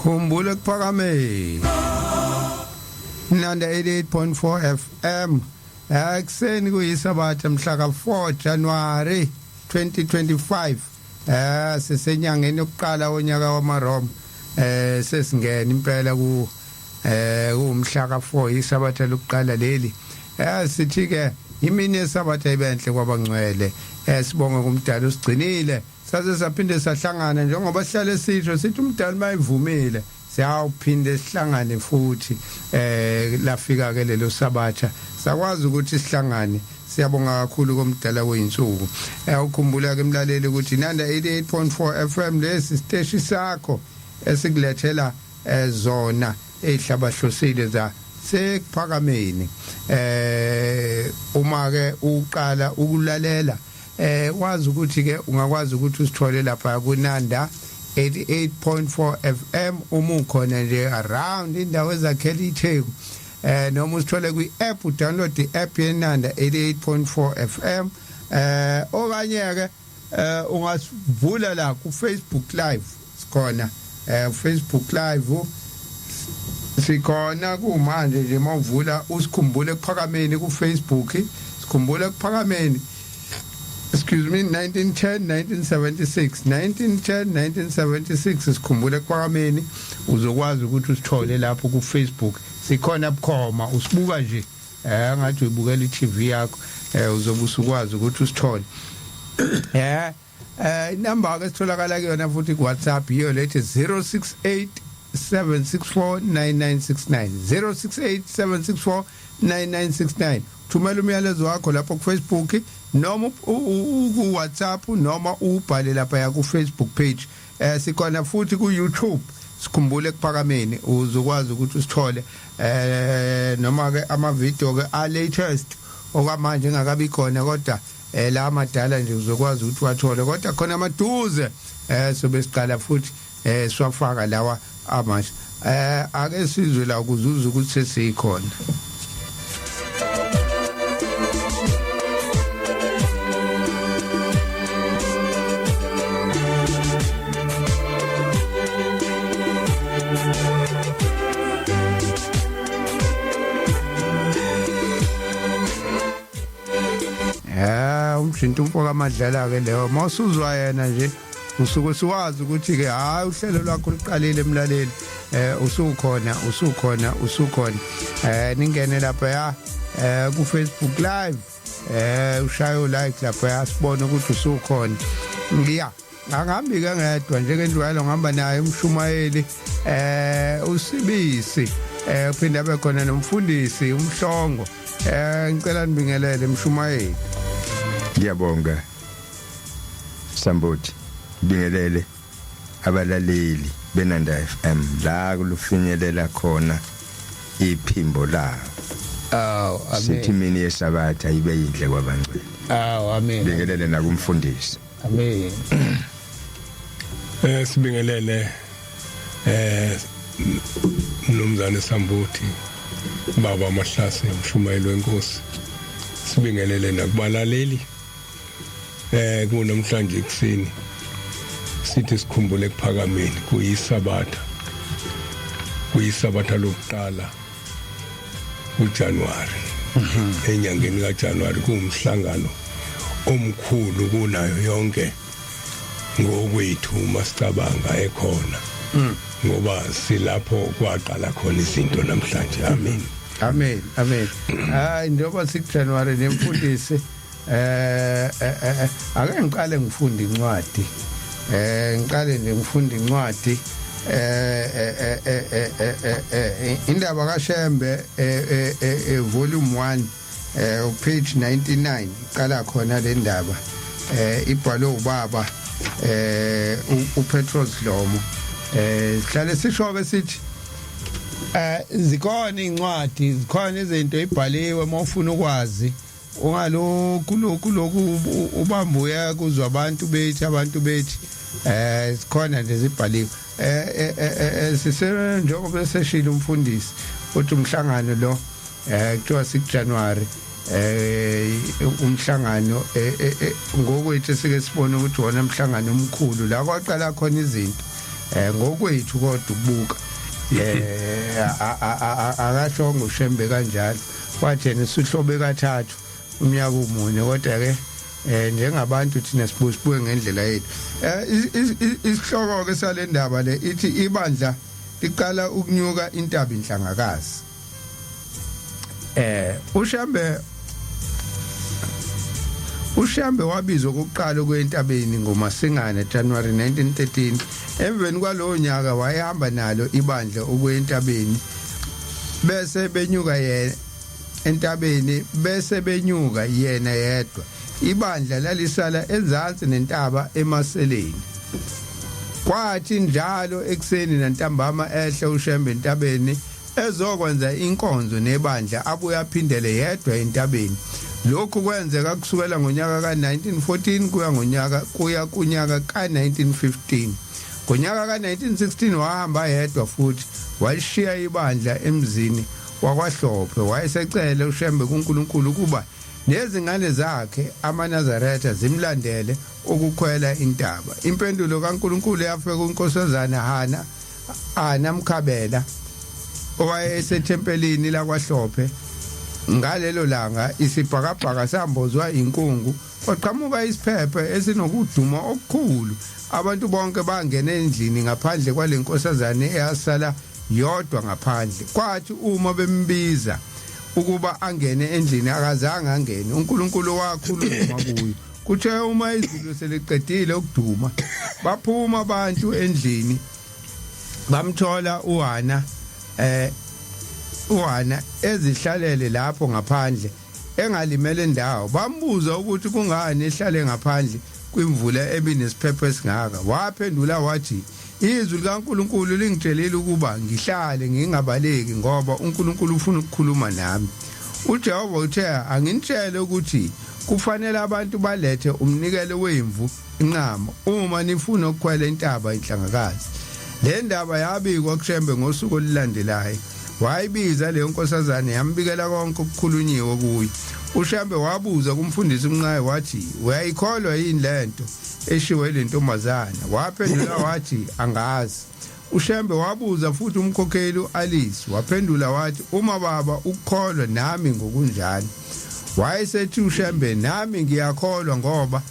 Khumbula kuphakameni Nanda 88.4 FM ekseni kuyisabatha mhla ka 4 January 2025 sisenyangeni yokuqala onyaka wamaRoma sesingena impela ku umhla ka 4 isabatha lokuqala leli sithi ke imini yesabatha ibenhle kwabangcwele sibonga kumdala usigcinile saze saphinde sahlangana njengoba sihlale sisho sithi umdala mayivumile siyawuphinde sihlangane futhi lafika ke lelo sabatha sakwazi ukuthi sihlangane siyabonga kakhulu komdala weinsuku ukhumbula ke emlaleli ukuthi Nanda 88.4 FM lesi siteshi sakho esikulethela zona ehlabahlosile za sekuphakameni uma ke uqala ukulalela wazi ukuthi ke ungakwazi ukuthi usithole lapha ku Nanda 88.4 FM uma ukhona nje around indawo ezakhela iTheku noma usithole kwi-app udownload i-app yeNanda 88.4 FM okanye ke ungasivula la ku Facebook live sikhona Facebook live sikhona kumanje nje mawuvula usikhumbule kuphakameni ku Facebook sikhumbule kuphakameni excuse me 1976 sikhumbule kuphakameni uzokwazi ukuthi usithole lapho ku Facebook sikhona bukhoma usibuka nje ngathi uyibukela iTV yakho uzobe usukwazi ukuthi usithole inamba ke sitholakala kuyona futhi ku WhatsApp iyo lethi 068 7649969 068 7649969 thumela umyalezo wakho lapho ku Facebook noma ku WhatsApp noma ubhale lapha ku Facebook page sikhona futhi ku YouTube sikhumbule kuphakameni uzokwazi ukuthi usithole noma ke ama video ke a latest okwamanje engakabi khona kodwa la amadala nje uzokwazi ukuthi wathole kodwa khona amaduze sobe siqala futhi siwafaka lawa amasha ake sizwe la kuzuza ukuthi sesikhona umshinto umfoka amadlala ke leyo mawusuzwa yena nje usuke siwazi ukuthi ke hayi uhlelo lwakho liqalile emlaleli usukhona ningene lapha ku Facebook live ushayo like lapha sibone ukuthi usukhona ngiya angahambi ke ngedwa njengendwalo ngihamba naye umshumayeli usibisi uphinde abe khona nomfundisi umhlongo ngicela nibingelele umshumayeli ngiyabonga Samboti bingelele abalaleli beNanda FM la kulufinyelela khona iphimbo la amen sithi mini yesabatha ibe yinhle kwabangcwele amen bingelele nakumfundisi amen sibingelele nomzane Samboti baba Mahlase umshumayeli wenkosi sibingelele nakubalaleli kunamhlanje kuseni sithi sikhumbule kuphakameni kuyisabatha lokuqala uJanuary enyangeni kaJanuary kuumhlangano omkhulu kunayo yonke ngokwethu masicabanga ekhona ngoba silapho kwaqala khona izinto namhlanje amen hayi njengoba sikuJanuary nemfundisi ake ngiqale ngifunde incwadi ngiqale nje ngifunde incwadi indaba kaShembe volume 1 page 99 iqala khona le ndaba ibhalwe ubaba uPetros Dlomo sihlale sisho ke sithi zikhona incwadi zikhona izinto ibhaliwe mawufuna ukwazi ungalokhu ubambuya kuzwa abantu bethi sikhona nje zibhaliwe njengoba seshilo umfundisi uthi umhlangano lo kuthiwa sikuJanuary umhlangano ngokwethu sike sibone ukuthi wona umhlangano omkhulu la kwaqala khona izinto ngokwethu kodwa ukubuka akashongo uShembe kanjalo wathi nesihlobe kathathu umnyaka umunye kodwa ke njengabantu thina sibusibuke ngendlela yethu isihloko ke salendaba le ithi ibandla liqala ukunyuka intaba inhlangakazi uShambe wabizwa kokuqala kwentabeni ngoMasingana January 1913 emveni kwalowo nyaka wayehamba nalo ibandla ukwentabeni bese benyuka yena yedwa ibandla lalisala ezantsi nentaba emaseleni kwathi njalo ekseni nantambama ehle uShembe entabeni ezokwenza inkonzo nebandla abuya aphindele yedwa entabeni lokhu kwenzeka kusukela ngonyaka ka1914 kuya kunyaka ka1915 ngonyaka ka1916 wahamba yedwa futhi walishiya ibandla emzini wakwaHlophe wayesecela uShembe kuNkulunkulu kuba nezingane zakhe amaNazaretha zimlandele ukukhwela intaba impendulo kaNkulunkulu yafika kuNkosazana Hana Mkhabela owayesethempelini lakwaHlophe ngalelo langa isibhakabhaka sambozwa inkungu oqhamuka isiphephe esinokuduma okukhulu abantu bonke bangena endlini ngaphandle kwalenkosazana eyasala yodwa ngaphandle kwathi uma bembiza ukuba angene endlini akazange angene uNkulunkulu wakhuluma kuye kuthe uma izulu seliqedile ukuduma baphuma abantu endlini bamthola uHana ezihlalele lapho ngaphandle engalimele indawo bambuza ukuthi kungani ehlale ngaphandle kwimvula ebinesphepho esingaka waphendula wathi izwi likaNkulunkulu lingitshelile ukuba ngihlale ngingabaleki ngoba uNkulunkulu ufuna ukukhuluma nami uJehova uthe anginitshele ukuthi kufanele abantu balethe umnikelo wemvu inqama uma nifuna ukukhwela intaba inhlangakazi le ndaba yabikwa kuShembe ngosuku olulandelayo wayibiza leyo nkosazana yambikela konke okukhulunyiwe kuye uShambe wabuza kumfundisi uMnqayi wathi uyayikholwa yini lento eshiwe lentombazana waphendula wathi angazi uShambe wabuza futhi umkhokheli uAlice waphendula wathi uma baba ukukholwa nami ngokunjalo wayesethi uShambe nami ngiyakholwa ngoba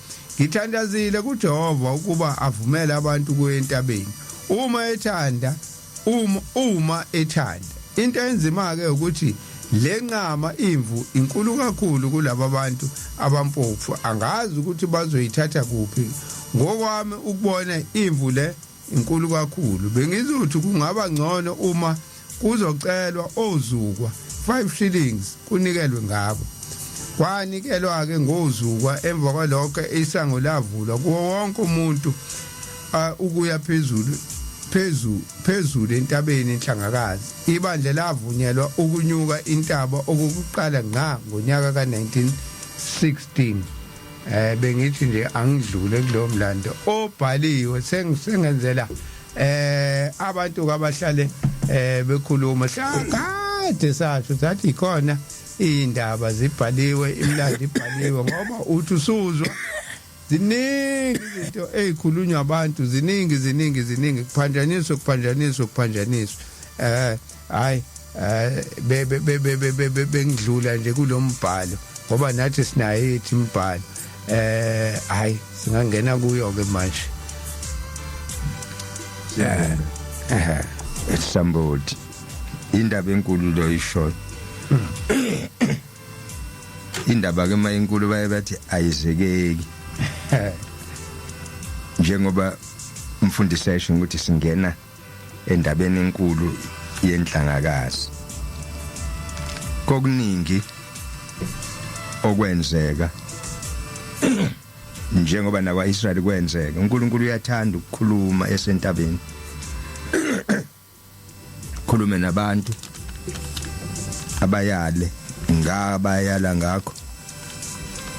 ngithandazile kuJehova ukuba avumele abantu kuye entabeni uma ethanda into enzima ke ukuthi le nqama imvu inkulu kakhulu kulabo bantu abampofu angazi ukuthi bazoyithatha kuphi ngokwami ukubona imvu le inkulu kakhulu bengizothi kungaba ngcono uma kuzocelwa ozukwa 5 shillings kunikelwe ngabo kwanikelwa ke ngozukwa emva kwalokho isango lavulwa kuwo wonke umuntu ukuya phezulu entabeni enhlangakazi ibandla lavunyelwa ukunyuka intaba okuqala ngqa ngonyaka ka1916 bengithi nje angidlule kulo mlando obhaliwe sengenzela abantu abahlale bekhuluma kade sasho sathi khona indaba zibhaliwe imlando ibhaliwe ngoba uthi usuzwa ziningi izinto ezikhulunywa abantu ziningi kuphanjaniswa hayi bengidlula nje kulombhalo ngoba nathi sinayo ethi imbhalo hayi singangena kuyo ke manje it's somebody indaba enkulu lo ishort indaba ke mayinkulu bayathi ayizekeki njengoba umfundisi esho ukuthi singena endabeni enkulu yenhlangakazi kokuningi okwenzeka njengoba nakwaIsrael kwenzeka uNkulunkulu uyathanda ukukhuluma esentabeni khulume nabantu abayale ngabayala ngakho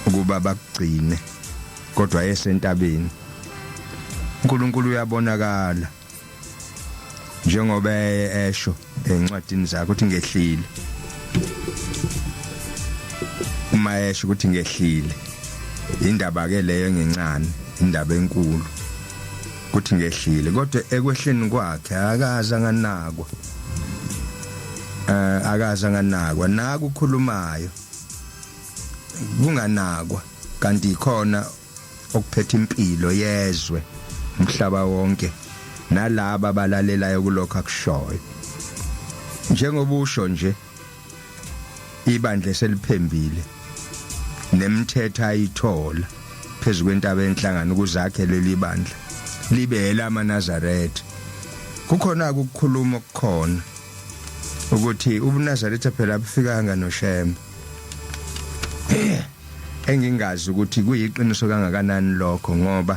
ukuba bakugcine kodwa esentabeni uNkulunkulu uyabonakala njengoba esho encwadini zakhe ukuthi ngehlile uma esho ukuthi ngehlile indaba ke leyo ngencane indaba enkulu kuthi ngehlile kodwa ekwehleni kwakhe akaza nganakwa naku ukhulumayo kunganakwa kanti ikhona okuphethe impilo yezwe umhlaba wonke nalabo abalalelayo kulokho akushoyo njengoba usho nje ibandla seliphembile nemithetho ayithola phezulu kwentaba enhlangano ukuzakhe leli bandla libe elamaNazaretha kukhona ukukhuluma okukhona ukuthi ubuNazaretha phela abufikanga noShembe engingazi ukuthi kuyiqiniso kangakanani lokho ngoba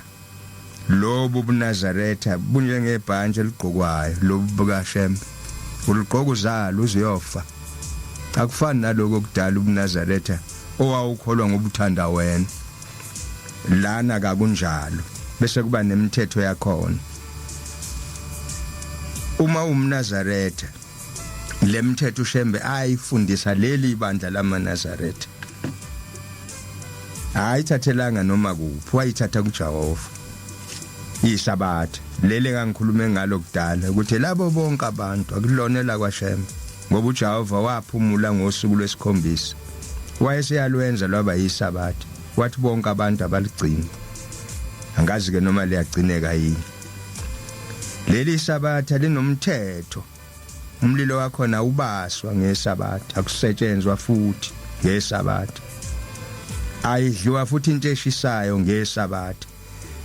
lobu ubuNazaretha bunjengebhanje ligqokwayo lobu bukaShembe uligqoka uzalo uziyofa akufani naloko okudala ubuNazaretha owawukholwa ngobuthanda wena lana kakunjalo bese kuba nemithetho yakhona uma umNazaretha lemthetho uShembe ayifundisa leli bandla lamaNazaretha ayithathelanga noma kuphi wayithatha kuJehova isabatha lele ngangikhulume ngalo kudala ukuthi labo bonke abantu akulonela kwaShembe ngoba uJehova waphumula ngosuku lwesikhombisa wayeseyalwenza lwaba yisabatha wathi bonke abantu abaligcina angazi ke noma liyagcineka yini leli sabatha linomthetho umlilo wakho na ubaswa ngesabatha akusetshenzwa futhi ngesabatha ayidliwa futhi into eshisayo ngesabatha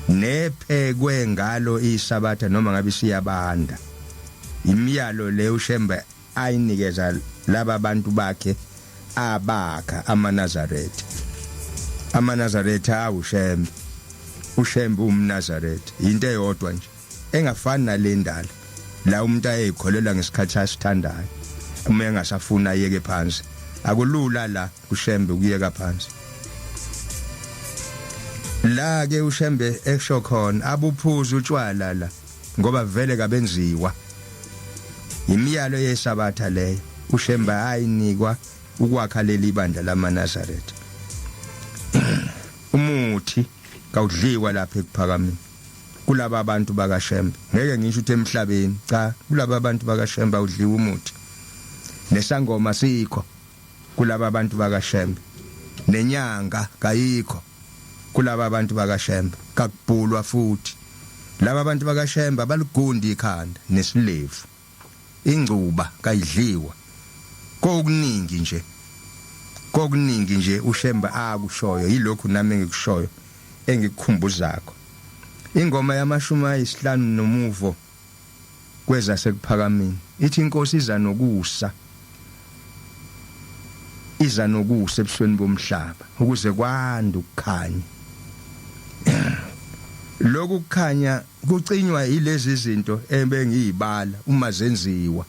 nephekwe ngalo isabatha noma ngabe siyabanda imiyalo le uShembe ayinikeza laba bantu bakhe abakha amaNazaretha uShembe umNazaretha into eyodwa nje engafani nalendala la umuntu ayekholela ngesikhathi asithandayo uma engasafuna ayeke phansi akulula la uShembe ukuyeka phansi la ke uShembe esho khona abuphuza utshwala la ngoba vele kabenziwa imiyalo yesabatha leyo uShembe ayinikwa ukwakha leli bandla lamaNazaretha umuthi kawudliwa lapha ekuphakameni kulaba abantu bakaShembe ngeke ngisho ukuthi emhlabeni cha kulaba abantu bakaShembe awudliwa umuthi nesangoma sikho kulaba abantu bakaShembe nenyanga kayikho kulaba abantu bakaShembe kakubhulwa futhi laba abantu bakaShembe abaligundi ikhanda nesilevu ingcuba kayidliwa kokuningi nje uShembe akushoyo yilokhu nami ngikushoyo engikukhumbuzakho ingoma yamashumi ayisihlanu nomuvo kweza sekuphakamini ithi inkosi iza nokusa ebusweni bomhlaba ukuze kwande ukukhanya lokhu kukhanya kucinywa yilezi zinto ebengiyibala uma zenziwa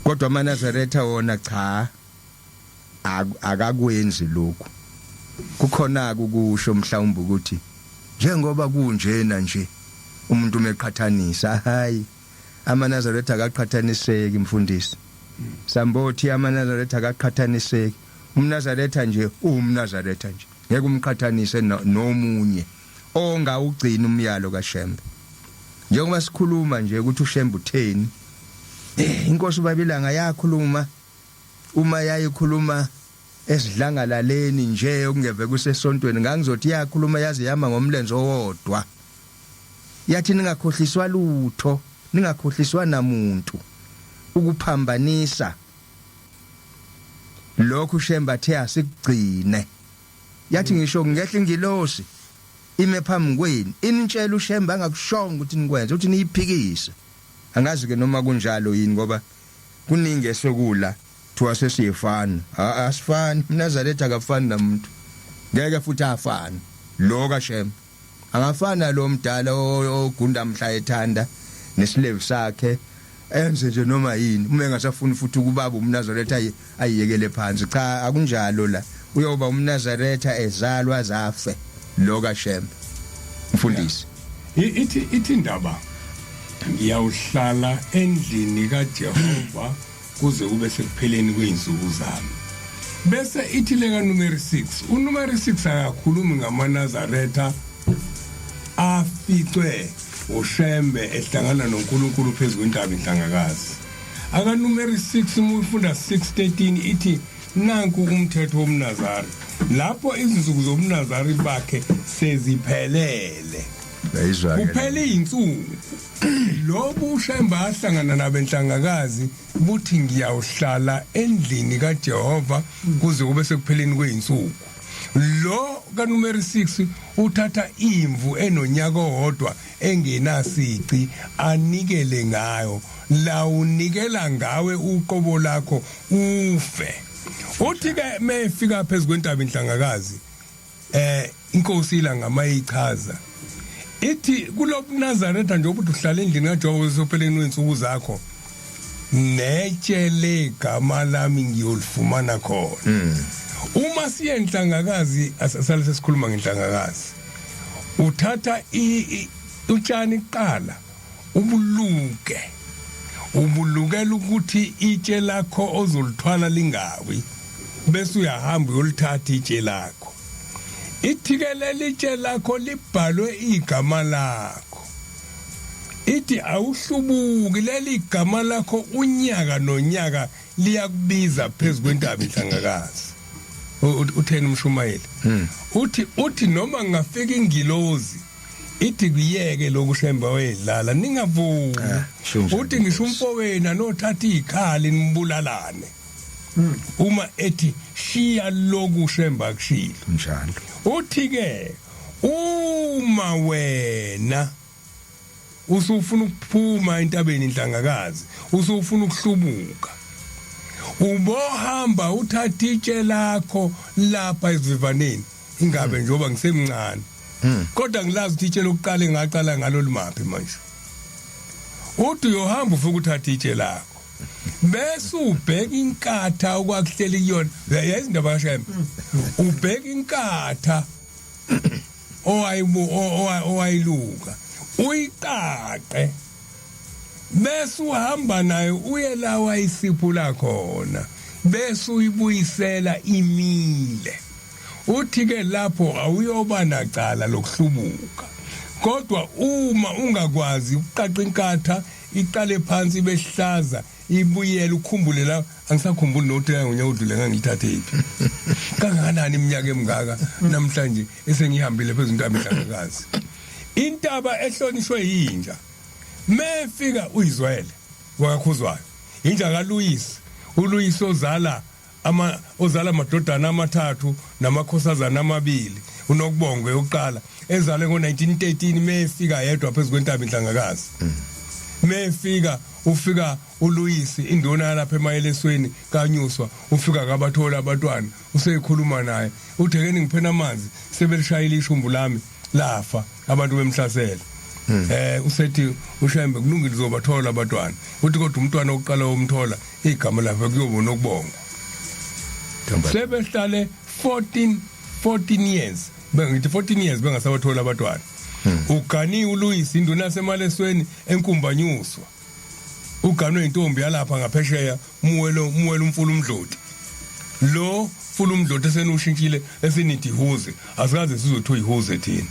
kodwa amaNazaretha wona cha akakwenzi lokhu kukhona ukusho mhlawumbe ukuthi njengoba kunjena nje umuntu meqhathanisa hayi amaNazaretha akaqhathaniseki mfundisi sambothi amaNazaretha akaqhathaniseki umNazaretha nje umNazaretha nje ngeke umqhathanise nomunye ongawugcina umyalo kaShembe njengoba sikhuluma nje ukuthi uShembe utheni inkosi uBabilanga yakhuluma uma yayikhuluma esidlangalaleni nje okungeve kusesontweni ngangizothi yakhuluma yazi yama ngomlenzo owodwa yathi ningakhohliswa lutho ningakhohliswa namuntu ukuphambanisa lokhu uShembe athe asikugcine yathi ngisho ngehla ingilosi ime phambi kweni initshela uShembe angakushonga ukuthi nikwenze ukuthi niyiphikise angazi ke noma kunjalo yini ngoba kuningi esokula thiwa sesiyefana asifani uNazaretha akafani namuntu ngeke futhi afani lo kaShembe angafana lo mdala ogunda mhla ethanda nesilevu sakhe enze nje noma yini uma engasafuni futhi ukubaba umNazaretha ayiyekele phansi cha akunjalo la uyoba umNazaretha ezalwa zafe lo kaShembe mfundisi ithi indaba ngiyawuhlala endlini kaJehova kuze kube sekupheleni kweinsuku zami bese ithi le ka number 6 unumber 6 akakhulumi ngamaNazaretha aficwe uShembe ehlangana noNkulunkulu phezulu kwentaba inhlangakazi. Aka numeri 6 umufunda 6:13 ithi nanku umthetho womNazari lapho izinsuku zomNazari bakhe seziphelele. Kuphele insuku lobu uShembe ahlangana nabenhlangakazi buthi ngiyawuhlala endlini kaJehova kuze kube sekupheleni kweinsuku. Lo kaNumeri 6 uthatha imvu enonyaka owodwa engenasici anikele ngayo la unikela ngawe uqobo lakho ufe. Uthi ke mefika phezulu kwentaba inhlangakazi inkosi ila ngamayichaza ithi kulobuNazaretha nje ukuthi uhlala endlini kaJehova usopheleni wensuku zakho netshele igama lami ngiyolifumana khona. Uma siye enhlangakazi asale sesikhuluma ngenhlangakazi uthatha utshani iqala ubulukela ukuthi itshe lakho ozolithwala lingawi bese uyahamba uyolithatha itshe lakho ithikelele itshe lakho libhalwe igama lakho ithi awuhlubuki leli igama lakho unyaka nonyaka liyakubiza phezulu kwentaba inhlangakazi. Utheni umshumayeli uthi noma ngafika ingilozi ithi kuyeke lokuShembe wayedlala ningavumi uthi ngisho umfowena nothatha ikhali nimbulalane uma ethi shiya lokuShembe akushilo njalo. Uthi ke uma wena usufuna ukuphuma entabeni inhlangakazi usufuna ukuhlubuka ubohamba uthatha itshe lakho lapha esivivaneni ingabe njoba ngisemncane kodwa ngilazi ukuthi itshe lokuqala engaqala ngalo limaphi manje uthi uyohamba ufika uthatha itshe lakho bese ubheka inkatha okwakuhleli kuyona yazi indaba kaShembe ubheka inkatha owayiluka uyiqaqe bese uhamba nayo uye la wayisiphula khona bese uyibuyisela imile. Uthi ke lapho awuyoba nacala lokuhlubuka kodwa uma ungakwazi ukuqaqa inkatha iqale phansi behlaza ibuyele ukhumbule la angisakhumbuli nokuthi ngonyaka odlule ngangilithathe iphi kangakanani iminyaka emingaka namhlanje esengihambile phezulu intaba inhlangakazi intaba ehlonishwe yinja mefika uyizwele wakakhuzwayo inja kaLuyisi uLuyisi ozala amadodana amathathu namakhosazana amabili uNokubongwe oqala ezale ngo1913 mefika yedwa phezulu kwentaba inhlangakazi mefika ufika uLuyisi induna lapha emayelesweni kaNyuswa ufika kabathola abatwana usekhuluma naye uthekeni ngiphena amanzi sebelishayile ishumbu lami lafa abantu bemhlasela usethi uShembe kulungile uzobathola abatwana uthi kodwa umntwana oqala umthola igama lapha kuyobona ukubonga sebehlale 14 years bengithi 14 years bengasabathola abatwana ugani uLuyisi induna yasemalesweni enkumbanyuswa uganwe intombi yalapha ngaphesheya muwelo umfulu umdloti lo mfulu umdloti esenushintshile esinithi ihuze asikaze sizothiwa ihuze thina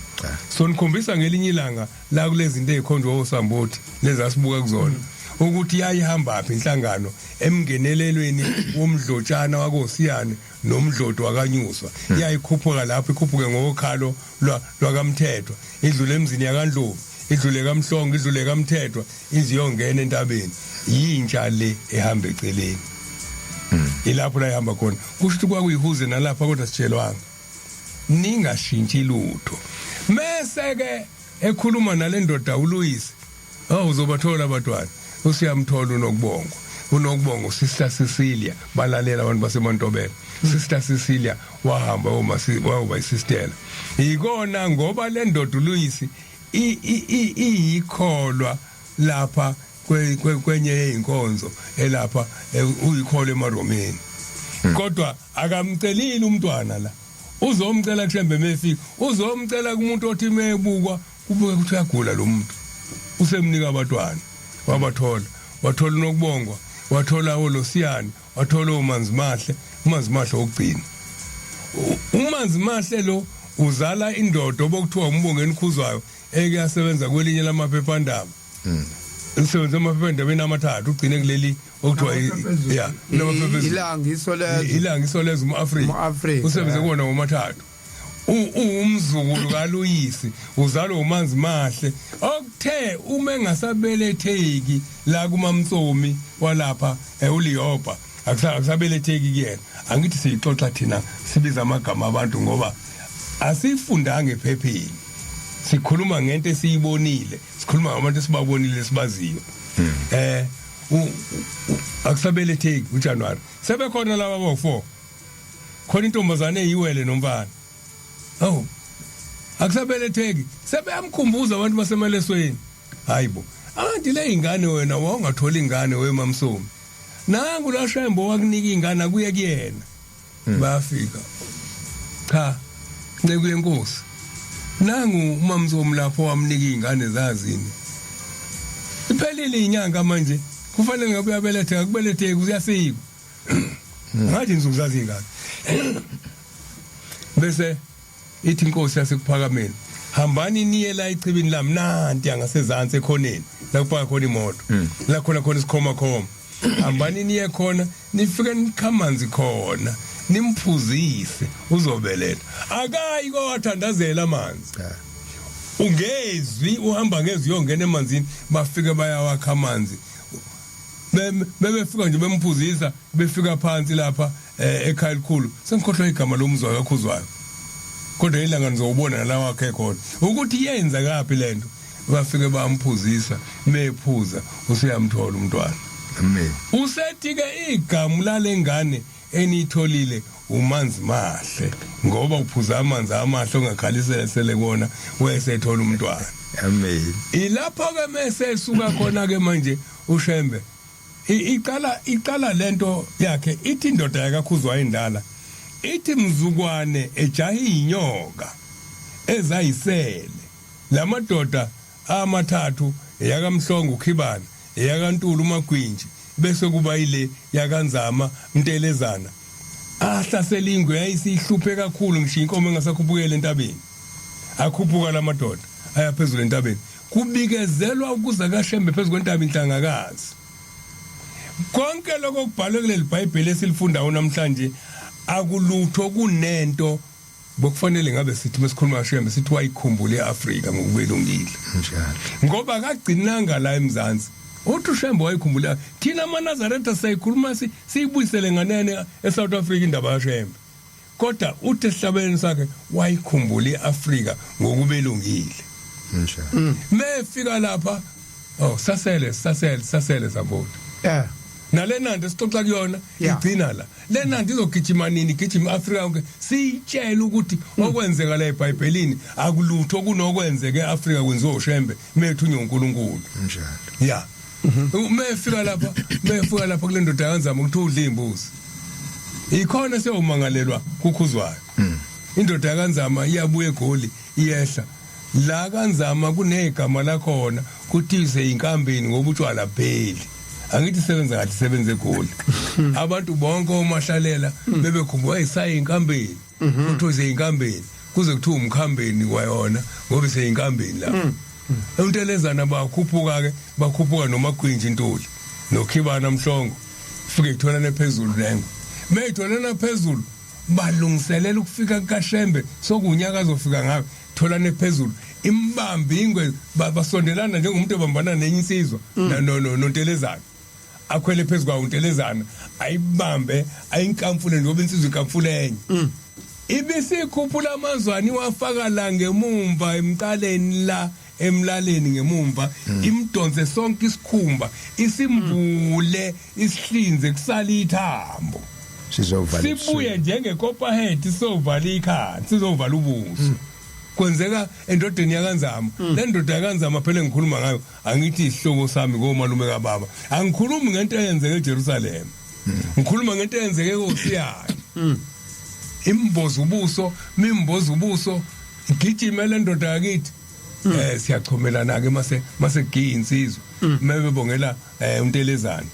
so nikhombisa ngelinye ilanga la kulezi zinto ezikhonjwa osamboti lezi asibuka kuzona ukuthi yayihamba apha inhlangano emngenelelweni womdlotshana wakoSiyane nomdloti wakanyuswa yayikhuphuka lapho ikhuphuke ngokhalo lwakamthethwa idlule emzini yakandlovu idlule kaMhlongo idlule kaMthethwa iziyongena entabeni yintsha le ehamba eceleni ilapho la ihamba khona kusho ukuthi kwakuyihuze nalapha kodwa sitshelwanga ningashintshi lutho mase ke ekhuluma nalendoda uLuyisi uzobathola abatwana usiyamthola uNokubongo Sister Cecilia balalela abantu baseMantobela Sister Cecilia wahamba waba isistela ikona ngoba lendoda uLuyisi iyikholwa lapha kwenye inkonzo elapha uyikhole emaromeni kodwa akamcelile umntwana la uzomcela kuShembe mefika uzomcela kumuntu othi mebukwa kubuke ukuthi uyagula lo muntu usemnika abatwana wabathola wathola uNokubongwa wathola uLosiyane wathola uManzimahle wokugcina uManzimahle lo uzala indoda obokuthiwa uMbongeni Khuzwayo ekuyasebenza kwelinye lamaphephandaba usebenza amaphephandabeni amathathu ugcine kuleli okuthiwa ilanga isolezo mu-Afrika usebenze kuwona ngomathathu umzukulu kaLuyisi uzalwa umanzi mahle okuthe uma engasabeletheki la kuMamtsomi walapha uLiyoba akusabeletheki kuyena angithi siyixoxa thina sibiza amagama abantu ngoba asifundanga ephepheni sikhuluma ngento esiyibonile sikhuluma ngabantu esibabonile sibaziyo akusabeletheki uJanuary sebekhona laba abo4 khona intombazane eyiwele nomfana akusabeletheki sebeyamkhumbuza abantu basemalesweni hayibo anti le ingane wena wawungathola ingane weMamsomi nangu la Shembo wakunika ingane kuye kuyena bafika cha nceke yenkosi nangu uMamsomi lapho wamnika ingane zazini iphelile inyanga manje kufanele ngabe uyabeletha akubeletheki uyasiko ngathi ngizozazi ingane bese ithi inkosi yasekuphakameni hambani niye la ichibini lami nanti angasezantsi ekhoneni la kupaka khona imoto la khona isikhoma hambani niye khona nifike nikhamanzi khona nimphuzise uzobeletha akayi kowathandazela amanzi ungezwi uhamba ngezwi uyongena emanzini bafike bayawakha amanzi bebefika nje bemphuzisa befika phansi lapha ekhaya elikhulu sengikhohlwa igama lomzwa kakhuzwayo kodwa ilanga nizobona nalawa wakhe khona ukuthi yenza kapi lento bafike bamphuzisa mephuza usiyamthola umntwana amen usethi ke igama lalengane enitholile umanzi mahle ngoba uphuza amanzi amahle ongakhalisele sele kona wesethola umntwana amen ilapho ke mase suka khona ke manje uShembe iqala lento yakhe ithi indoda yakakhuzwa indala ithi mzukwane ejahi inyoka ezayisele lamadoda amathathu yakamhlongo uKhibana yakaNtulu uMagwinji bese kuba ile yakanzama Ntelezana ahlasela ingwe yayisihluphe kakhulu ngisho inkomo engasakhupukela entabeni akhuphuka lamadoda ayaphezulu entabeni kubikezelwa ukuza kaShembe phezulu kwentaba inhlangakazi konke lokho kubhalwe kuleli Bhayibheli esilifundayo namhlanje akulutho kunento bokufanele ngabe sithi mesikhuluma kaShembe sithi wayikhumbule iAfrika ngokubelungile njalo ngoba akagcinanga la eMzansi uthi uShembe wayikhumbula thina amaNazaretha sayikhuluma siyibuyisele nganene eSouth Africa indaba kaShembe kodwa uthi esihlabeni sakhe wayikhumbule iAfrika ngokubelungile njalo mefika lapha sasele sabota nalenandi sixoxa kuyona igcina la lenandi izogijima nini igijima iAfrika yonke siyitshela ukuthi okwenzeka la eBhayibhelini akulutho kunokwenzeka eAfrika kwenziwa uShembe methunywa uNkulunkulu njalo mefika lapha kule ndoda kanzama ukuthi udla imbuzi ikhona seyomangalelwa kukhuzwayo indoda kanzama iyabuya eGoli iyehla la kanzama kunegama lakhona kuthize inkambeni ngoba utshwala pheli angithi sebenza kahle sebenze eGoli abantu bonke omahlalela bebekhumbula isayi inkambeni kuthize inkambeni kuze kuthiwa umkhambeni kwayona ngoba seyinkambeni la Ntelezana bakhuphuka noMagwinji Ntuli noKhibana Mhlongo fike kutholana phezulu nengo meyitholana phezulu balungiselela ukufika kaShembe sokunyaka azofika ngayo tholane phezulu imbambi ingwe basondelana njengomuntu obambana nenye insizwa noNtelezana akhwele phezulu kwa uNtelezana ayibambe ayinkamfule ngoba insizwa inkamfule enye ibisikhuphula amazwani wafaka la ngemumva emqaleni la emlaleni ngemumva imdonse sonke isikhumba isimbule isihlinze kusala ithambo sibuye njengecopperhead sovala ikhanda sizovala ubuso kwenzeka endodeni yakanzama le ndoda yakanzama phela ngikhuluma ngayo angithi isihloko sami ngomalume kaBaba angikhulumi ngento eyenzeke eJerusalem ngikhuluma ngento eyenzeke eKosiyani imboza ubuso igijima le ndoda yakithi siyachomelana ke mase giya insizwa mebebongela uNtelezana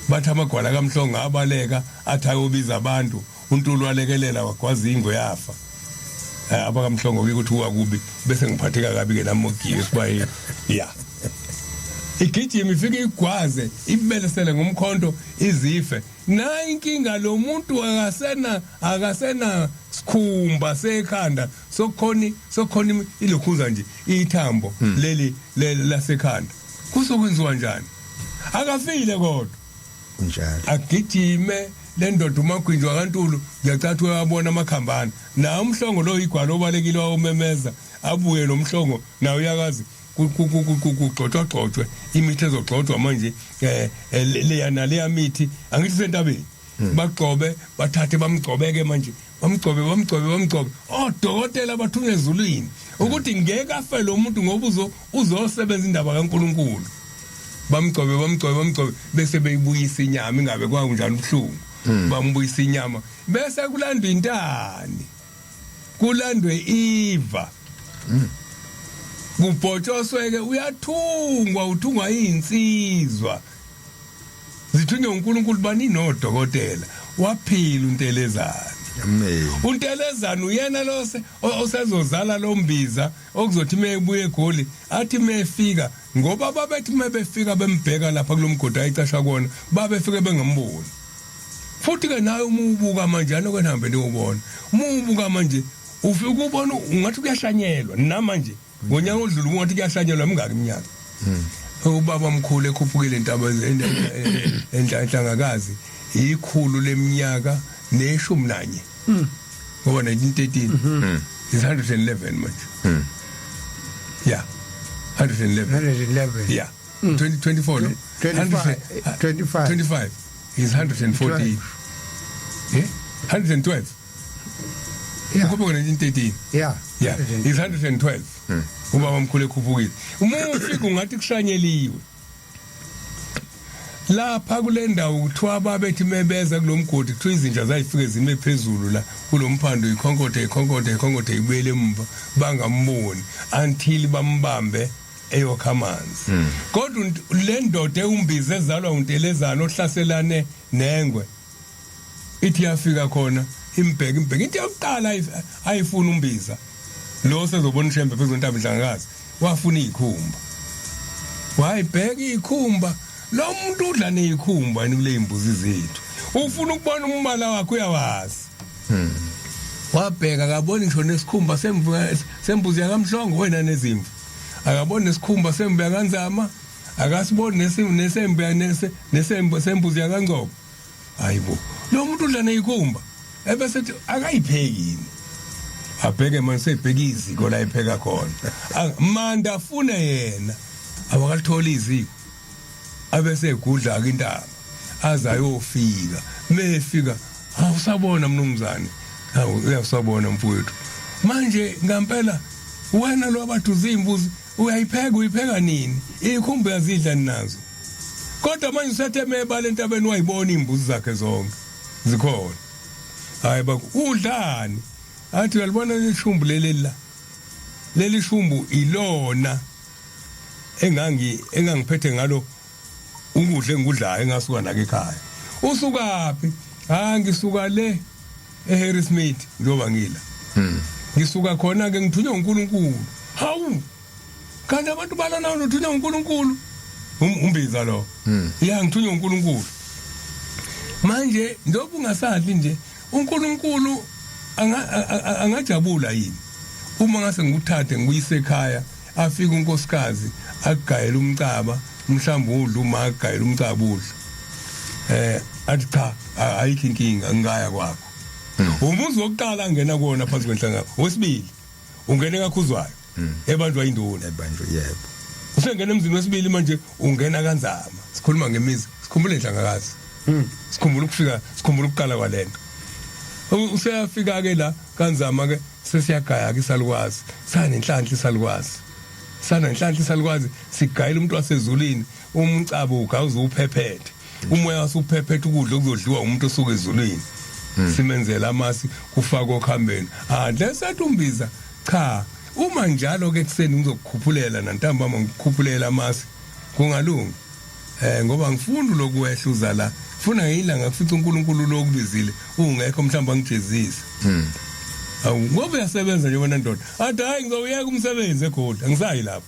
bathi amagwala kaMhlongo abaleka athi ayobiza abantu uNtulu walekelela wagwaza ingwe yafa abakamhlongo ukuthi wakubi bese ngiphatheka kabi ke namogiye siba yeah igijima ifike igwaze ibelesele ngomkhonto izife na inkinga lo muntu akasena sikhumba sekhanda sokhona ilokhuza nje ithambo leli lasekhanda kusokwenziwa njani akafile kodwa njalo agijime le ndoda uMagwinjwa kaNtulu ngiyacatha uyabona amakhambana na umhlongo lo igwalo obalekile wawumemeza abuye lo mhlongo nawe uyakazi kugxotshwe imithi ezogxotshwa manje leyana leya mithi angithi sentabeni bagcobe bathathe bamgcobeke manje bamgcobe odokotela bathunywe ezulwini ukuthi ngeke afe lo muntu ngoba uzosebenza indaba kaNkuluNkulu bamgcobe bese beyibuyisa inyama ingabe kwakunjani ubhlungu bambuyisa inyama bese kulandwa intani kulandwe iva kubhotshosweke uthungwa insizwa zithunywe uNkulunkulu bani nodokotela waphila uNtelezana uNtelezana uyena lo osezozala lo mbiza okuzothi mebuye eGoli athi mefika ngoba babethi mebefika bembheka lapha kulomgodi ayicasha kona babefike bengamboni futhi ke naye umubuka manje anokuhambe niyobona umubuka manje ufike ubona ungathi kuyahlanyelwa namanje ngonyaka odlula ungathi kuyahlanyelwa mingaki iminyaka ubaba omkhulu ekhuphukile intaba enhlangakazi ikhulu leminyaka neshumi nanye ngoba 1913 is 111 manje yeah 111 yeah 2024 no 25 is 114 yeah 112 yeah ngoba 1913 yeah is 112 ubaba omkhulu ekhuphukile umufika ungathi kushanyeliwe lapha kule ndawo kuthiwa babethi mebeza kulomgodi kuthiwa izinja zayifike zime phezulu la kulomphando ikhonkothe ibuyele emva bangamboni until bambambe eyokhamanzi kodwa le ndoda eumbize ezalwa uNtelezana ohlaselane nengwe ithi yafika khona imbheka into yokuqala ayifuna umbiza lo sezobona ishembe phezulu ntaba inhlangakazi wafuna izikhumba wayibheka izikhumba lo muntu udla nezikhumba kule imbuzi zethu ufuna ukubona umbala wakhe uyawazi wabheka akaboni ngisho nesikhumba sembuzi yakamhlongo wena nezimvu akaboni nesikhumba sembu yakanzama akasiboni nesembu sembuzi yakanqobo hayibo lo muntu udla nezikhumba ebese akayiphekini abheke manje sebheka iziko la ipheka khona manda afune yena awakalithola iziko abese egudla ke intaba azayofika mefika awusabona mnumzane uyasabona mfowethu manje ngempela wena lo abathuza imbuzi uyipheka nini ikhumbu yazidla ninazo kodwa manje usethe mebale entabeni wayibona imbuzi zakhe zonke zikhona hayi udlani athi uyalibona leshumbu leli shumbu ilona engangiphethe ngalo ukudla engudlayo engasuka nake ekhaya usukaphi ngisuka le eHarrismith njoba ngila ngisuka khona ke ngithunywe uNkulunkulu hawu kanti abantu balana nothunywe uNkulunkulu umbiza lo ya ngithunywe uNkulunkulu manje ndoba ungasadli nje uNkulunkulu angajabula yini uma ngase ngikuthathe ngiyise ekhaya afika unkosikazi agayela umcaba mhlawumbe udla uma agayela umcaba udla athi cha ayikho inkinga ngingaya kwakho umuzi wokuqala ngena kuona phansi kwenhlanga wesibili ungene kakhuzwayo ebanjwa induna ebanjwa yebo usengena emzini wesibili manje ungena kanzama sikhuluma ngemizi sikhumbule inhlangakazi sikhumbula ukuqala kwalento useyafika ke la kanzama ke sesiyagaya ke isalukwazi sanenhlanhla isalukwazi sigayela umuntu wasezulwini umcabo ugawuza uphephethe umoya wasuphephethe ukudla okuzodliwa umuntu osuka ezulwini simenzela amasi kufaka okhambeni lesethi umbiza cha uma njalo ke kuseni ngizokukhupulela nantambama ngikuphulela amasi kungalungi ngoba ngifunda lokuwehluza la funa ngilanga kufica uNkulunkulu lokubizile ungekho mhlamba ngijezisa awu ngoba uyasebenza nje wena ndoda athi hayi ngizowuyeka umsebenzi eGoli angisayi lapho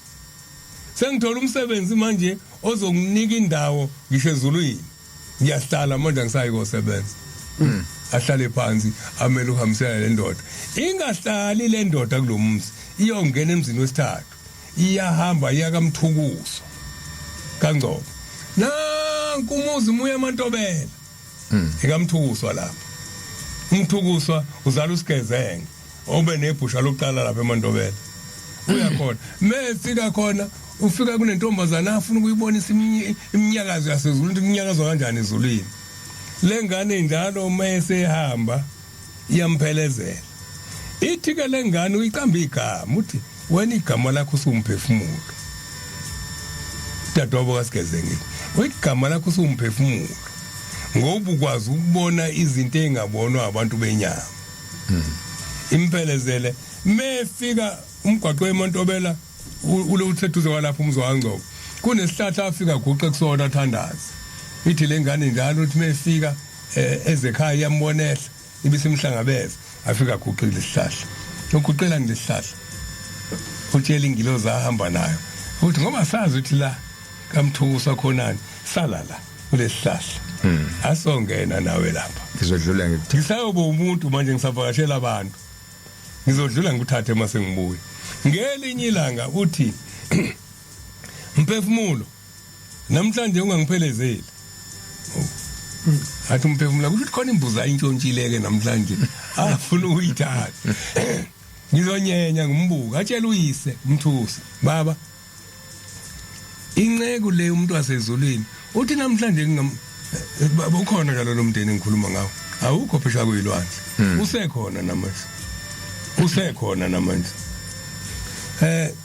sengithola umsebenzi manje ozonginika indawo ngisho ezulwini ngiyahlala manje angisayi kosebenza ahlale phansi amele uhambisela le ndoda ingahlali le ndoda kulomzi iyongena emzini wesithathu iyahamba iyakamthukuso kaNgcobo nanku umuzi muye eMantobela ikamthukuzwa lapha umthukuzwa uzala usigezenge obe nebhusha lokuqala lapha eMantobela uyakhona mefika khona ufika kunentombazana afuna ukuyibonisa iminyakazo yasezulu ukuthi iminyakazo kanjani ezulwini lengane njalo mayesehamba iyamphelezela ithi ke lengane uyiqamba igama uthi wena igama lakho usumphefumulo dadwabo kasigezenge igama lakho usumphefumulo ngoba ukwazi ukubona izinto engabonwa abantu benyama imphelezele mefika umgwaqo weMantobela ule uthethuze walapha umzo kaNgcobo kunesihlahla afika guqe kusona athandaza ithi lengane njalo uthi mefika ezekhaya iyambonela ibisimhlangabeza afika guqe lesihlahla ukuqela ngesihlahla utshela ingilozi ahamba nayo uthi ngoba sazi uthi la kamthukusa khonani sala la kulesihlahla asongena nawe lapha ngizodlula ngithi ngisayoba umuntu manje ngisavakashela abantu ngizodlula ngikuthathe mase ngibuye ngelinye ilanga uthi mphefumulo namhlanje ungangiphelezeli athi mphefumulo ukuthi khona imbuza intshontshileke namhlanje afuna ukuyithatha ngizonyenya ngumbuka atshela uyise umthusi baba inceke le umuntu wasezulwini uthi namhlanje ukhona njalo lo mndeni engikhuluma ngawo awukho phesha kuyilwandle usekhona namanje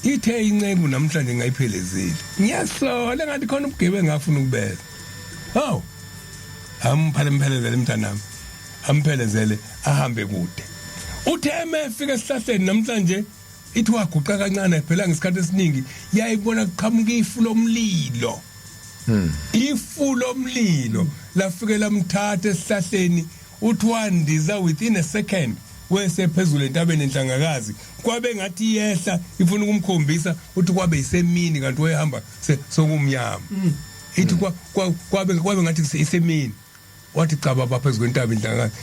ithe inceke namhlanje ngayiphelezeli ngiyasola ngathi khona ubugebe ngafuna ukubela hawu amphelezele mntanami amphelezele ahambe kude utheme efika esihlahleni namhlanje ithi waguqa kancane phela ngesikhathi esiningi yayibona kuqhamuka ifu lomlilo ifu lomlilo lafike lamthatha esihlahleni uthi wandiza within a second wesephezulu entabeni enhlangakazi kwabe ngathi yehla ifuna ukumkhombisa uthi kwabe isemini kanti wehamba sokumnyama ithi kwabe ngathi isemini wathi caba baphezulu kwentaba enhlangakazi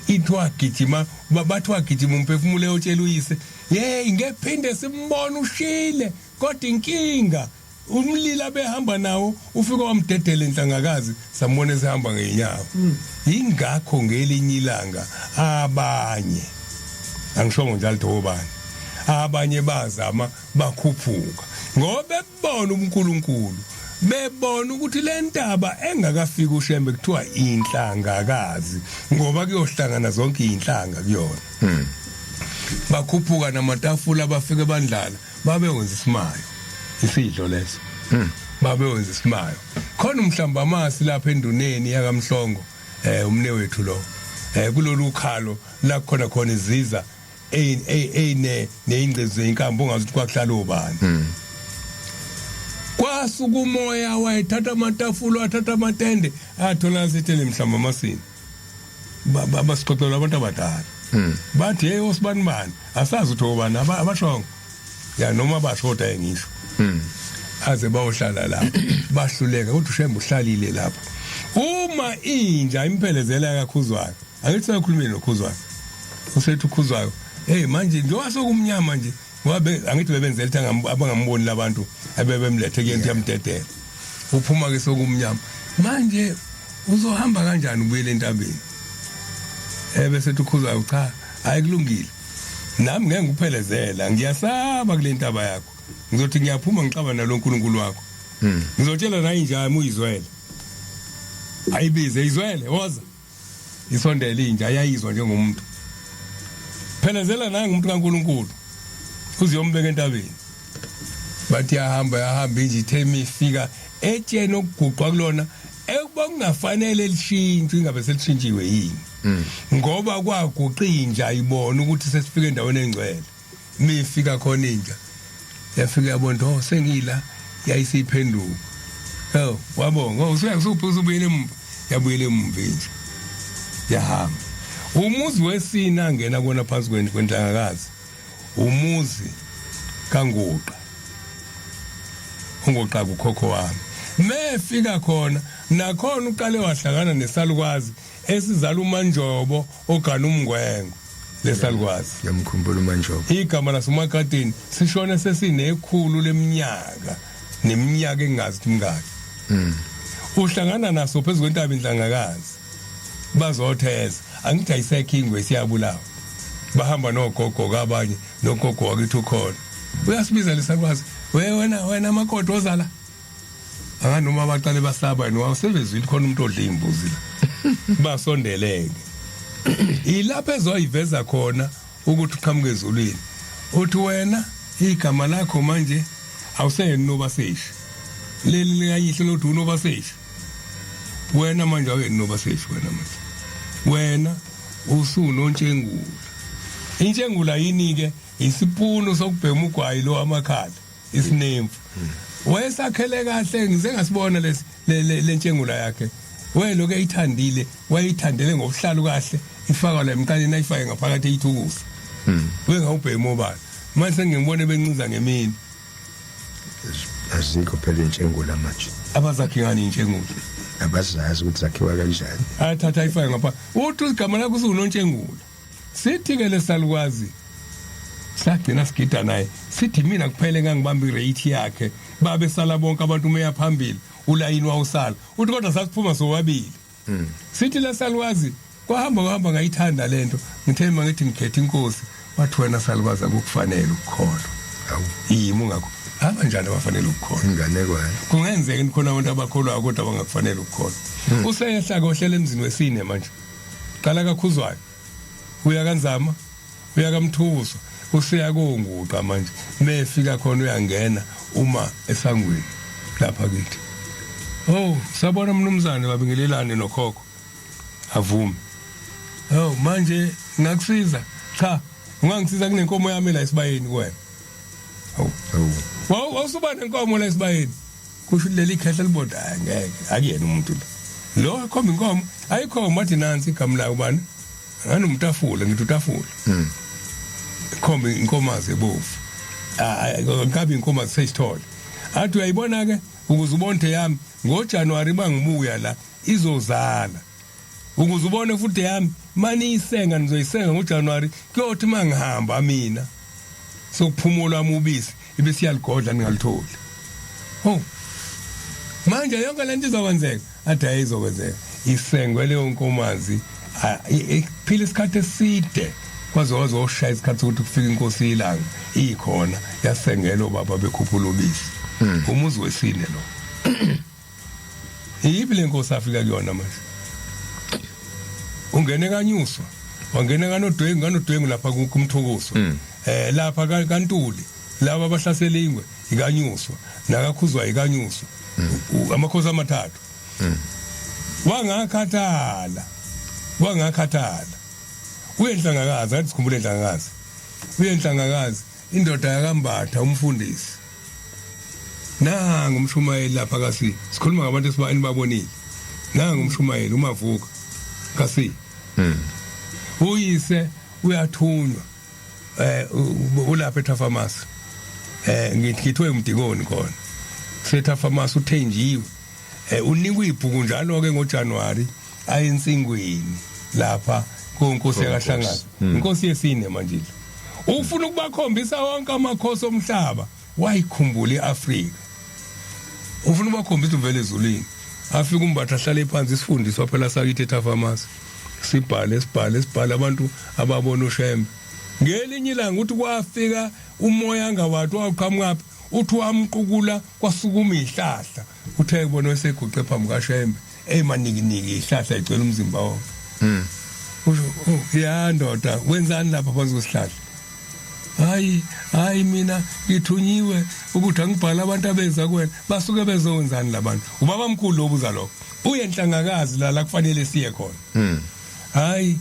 ithi wagijima bathi wagijima umphefumulo eyotshela uyise hey ngephinde simbona ushile kodwa inkinga umlilo behamba nawo ufika wamdedela enhlangakazi sambone sehamba ngenyawo ingakho ngelinye ilanga abanye angishongo njalo thobani abanye bazama bakhuphuka ngoba bebona uNkulunkulu bebona ukuthi le ntaba engakafika uShembe kuthiwa inhlangakazi ngoba kuyohlangana zonke inhlanga kuyona bakhuphuka namatafula bafike bandlala babewenza isimayo isidlo leso babewenza isimayo khona umhlamba amasi lapha enduneni yakamhlongo umnewethu lo kulolu khalo la khona iziza neingcezu zenkambo ungazi ukuthi kwakuhlala ubani kwasuka umoya wayethatha amatafula wathatha amatende athola sithele mhlamba amasini basixoxela abantu abadala bathi hey osibani bani asazi ukuthi obani abashongo ya noma bashoda engisho aze bayohlala lapha bahluleka ukuthi uShembe uhlalile lapha uma inja imphelezela kakhuzwayo angithi sakhulumeni nokhuzwayo usethi ukhuzwayo hey manje njengoba sokumnyama nje ngoba angithi bebenzela ukuthi abangamboni labantu abebemlethe kuyento yamdedela uphuma ke sokumnyama manje uzohamba kanjani ubuyele entabeni bese ukhuzwayo cha ayikulungile nami ngeke ngikuphelezela ngiyasaba kule ntaba yakho ngizothi ngiyaphuma ngixaba nalo uNkulunkulu wakho ngizotshela naye inja uyizwele ayibize izwele woza isondele inja ayayizwa njengomuntu phelezela naye ngumuntu kaNkulunkulu uziyombeka entabeni bathi yahamba inje ithemi ifika etshena okuguqwa kulona ekuba kungafanele lishintshwe ingabe selishintshiwe yini ngoba kwaguqa inja ibona ukuthi sesifike endaweni engcwele mifika khona inja yafika yabona sengila yayisiphenduka wabonga usuyakuphi usubuyele emva yabuyele emva nje yahamba umuzi wesine angena kona phansi kwenhlangakazi umuzi kaNguqa ungoqa kukhokho wami mefika khona nakhona uqale wahlangana nesalukwazi esizala uManjobo ogana umngwengo lesalukwazi yamkhumbula uManjobo igama lasumakatini sishone sesinekhulu leminyaka neminyaka engazi mngaki uhlangana naso phezulu kwentaba inhlangakazi bazotheza angithi ayisekho ingwe siyabulawa bahamba nogogo kabanye nogogo wakithi ukhona uyasibiza lesalukwazi wena makodo ozala anganoma abaqale basaba nowasebezile khona umuntu odla imbuzi la basondeleke ilapha ezoyiveza khona ukuthi uqhamuke ezulwini uthi wena igama lakho manje awuseyeni Nobaseshi leli likayihle lothi uNobaseshi wena manje awuyeni Nobaseshi wena usunontshengula intshengula yini ke isipunu sokubhema ugwayi lo amakhala isinemfu wayesakhele kahle ngize ngasibona lentshengula yakhe welo ke ithandile wayithandele ngobuhlalu kahle ifaka la emqaleni ayifake ngaphakathi eyithukusa wengawubhema obani manje sengibone bencinza ngemini azikho phela intshengula manje abazakhi ngani intshengula abazazi ukuthi zakhiwa kanjani athatha ifake ngapha uthi igama lakho usunontshengula sithi ke lesalukwazi sagcina sigida naye sithi mina kuphele ngangibamba irate yakhe babe sala bonke abantu meya phambili ulayini wawusala uthi kodwa sasiphuma sowabili sithi lesalukwazi kwahamba ngayithanda lento ngithemba ngithi ngikhetha inkosi wathi wena salukwazi akukufanele ukukholwa awu yimi ungakho abanjani abafanele ukukholwa inganekwana kungenzeka khona abantu abakholwa kodwa abangakufanele ukukholwa useyehla kohlela emzini wesine manje qala kakhuzwayo uya kanzama uya kaMthubuswa useya koNguqa manje mefika khona uyangena uma esangweni lapha kithi sabona mnumzane babingelelane nokhokho avumi manje ngakusiza cha ungangisiza kunenkomo yami la esibayeni wena wawusuba nenkomo la esibayeni kusho leli khehla liboda ngeke akuyena umuntu lo khomba inkomo ayikho mathi nansi igama la ubani nganomtafula ngithi utafula khomba inkomazi ebovu ngabe inkomazi sesithole athi uyayibona ke ukuze ubonke yami ngoJanuary bangibuya la izozala ukuze ubone futhi yami mani isenga nizoyisenga ngoJanuary kuyothi mangihamba mina sokuphumula wami ubisi ibisi yaligodla ningalitholi manje yonke lento izokwenzeka athi ayizokwenzeka isengwe leyo nkomazi iphila isikhathi eside kwaze wazoshaya isikhathi ukuthi kufika inkosi yelanga ikhona yasengelo baba bekhuphula ubisi umuzi wesine lo yipi lenkosi afika kuyona manje ungene kanyuswa wangena kanodwengu lapha kumthokoso lapha kaNtuli laba abahlasela ingwe ikanyuswa nakakhuzwa ikanyuswa amakhosi amathathu wangakhathala uyenhlangakazi athi sikhumbule enhlangakazi uyenhlangakazi indoda yakambatha umfundisi nanga umshumayeli lapha kasi sikhuluma ngabantu esibani babonile nanga umshumayeli uMavuka kasi uyise uyathunywa ulapha eThafamasi ngithithwe umdikoni khona seThafamasi uthenjiwe unikwe ibhuku njalo ke ngoJanuary ayinsingweni lapha konkosi yakaHlangaza inkosi yesine manje ufuna ukubakhombisa wonke amakhosi omhlaba wayikhumbula iAfrika ufuna ukubakhombisa uvele ezulwini afika umbatha hlale phansi isifundiswa phela sakithi eThafamasi sibhale abantu ababona uShembe ngelinye ilanga uthi kwafika umoya ngawathi waqhamuka uthi wamqukula kwasukuma ihlahla uthe kubona weseguqe phambi kaShembe emaningi ihlahla igcwele umzimba wonke ya ndoda wenzani lapha phansi kwesihlahla hayi mina ngithunyiwe ukuthi angibhala abantu abeza kuwena basuke bezowenzani labantu ubaba omkhulu lobuza lokho uyenhlangakazi la kufanele siye khona hayi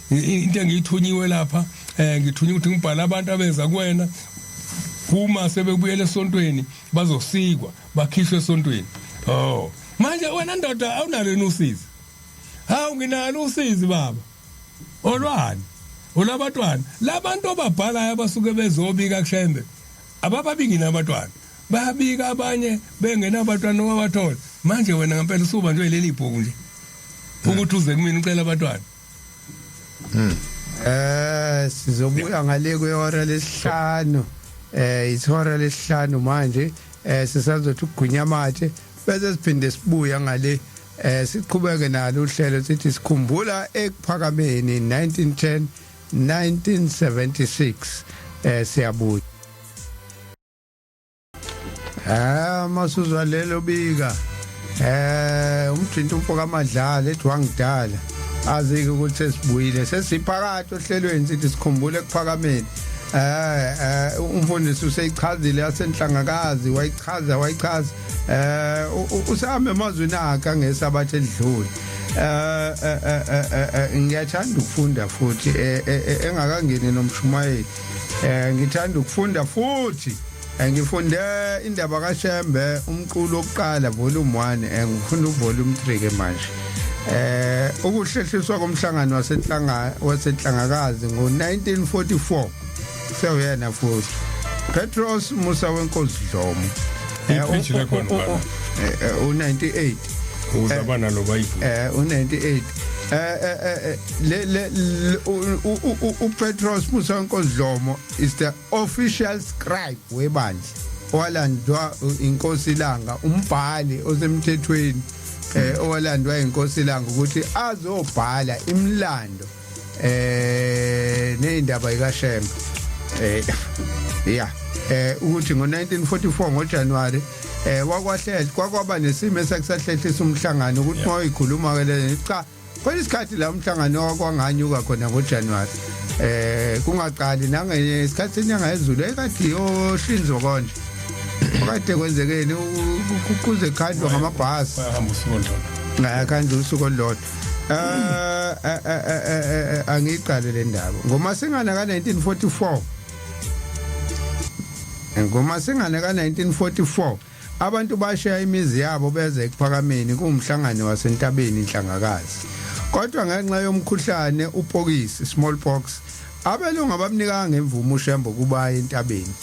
into engiyithunyiwe lapha ngithunyiwe ukuthi ngibhala abantu abeza kuwena uma sebebuyela esontweni bazosikwa bakhishwe esontweni manje wena ndoda awunalo usizi nginalo usizi baba olwani olabatwana labantu ababhalayo abasuke bezobika kushembe abababiki nabatwana bayabika abanye bengenabatwana owabathola manje wena ngempela usuba nje leli ibhuku nje ukuthi uze kumina ucela abatwana sizobuya ngale kwehora lesihlanu isihora lesihlanu manje sisazothi ugunyamathe bese siphinde sibuya ngale siqhubeke nalo uhlelo sithi sikhumbula ekuphakameni 1910 1976 siyabuya masuzwa lelo bika umthinto umfoka amadlala ethi wangidala azike ukuthi sesibuyile sesiphakathi ohlelweni sithi sikhumbule ekuphakameni umfundisi useyichazile yasenhlangakazi wayichaza usame emazweni akhe ngesabathe edlule ngiyathanda ukufunda futhi engakangeni nomshumayeli ngithanda ukufunda futhi ngifunde indaba kaShembe umculo oqala volume 1 ngifunda uvolume 3 ke manje ukuhlehliswa komhlangano wasenhlangakazi ngo1944 sewuyena futhi Petros Musa wenkosi Dlomo iphitshi lakhona u98 uzabana lo bayifu u98 uPetros Musa wenkosi Dlomo is the official scribe webandla owalandwa inkosi Langa umbhali osemthethweni owalandwa inkosi Langa ukuthi azobhala imlando neindaba ikaShembe ukuthi ngo1944 ngoJanuary wakwahlela kwakwaba nesimo esakusahlehlisa umhlangano ukuthi mayikhuluma ke cha phela isikhathi la umhlangano wakwanganyuka khona ngoJanuary kungaqali nangesikhathi senyanga yezulu ekade yoshinzo konje okade kwenzekeni kuze khandwa ngamabhasi bahamba usuku olulodwa ngakanje usuku olulodwa angiqale le ndaba ngomasingana ka1944 ngomasingana ka1944 abantu bashiya imizi yabo beze ekuphakameni kumhlangano wasentabeni inhlangakazi kodwa ngenxa yomkhuhlane upokisi smallpox abelungu abamnika ngemvumo uShembe kuba entabeni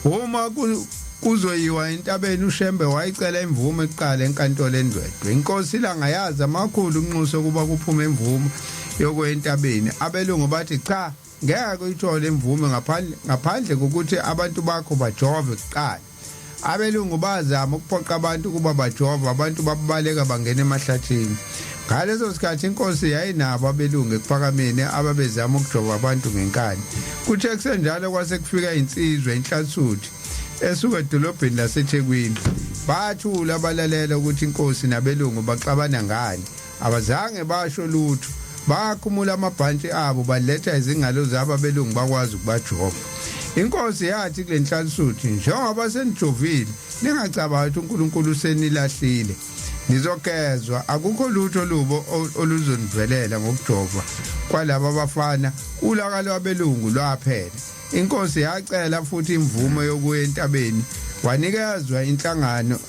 uma kuzoyiwa entabeni uShembe wayicela imvumo eqala enkantolo endwedwe inkosi langayazi amakhulu unxuso kuba kuphume imvumo yokwentabeni abelungu bathi cha ngeke uyithole imvume ngaphandle kokuthi abantu bakho bajove kuqala abelungu bazama ukuphoqa abantu kuba bajove abantu babaleka bangena emahlathini ngaleso sikhathi inkosi yayinabo abelungu ekuphakameni ababezama ukujova abantu ngenkani kuthe kusenjalo kwase kufika insizwe enhlansuthi esuka edolobheni laseThekwini bathula abalalela ukuthi inkosi nabelungu baxabana ngani abazange basho lutho bakhumula amabhantshi abo baletha izingalo zabo abelungu bakwazi ukubajova inkosi yathi kule nhlansuthi njengoba senijovile ningacabangi ukuthi uNkulunkulu usenilahlile nizogezwa akukho lutho lubo oluzonivelela ngokujova kwalabo abafana ulaka lwabelungu lwaphela inkosi yacela futhi imvume yokuya entabeni wanikezwa inhlangano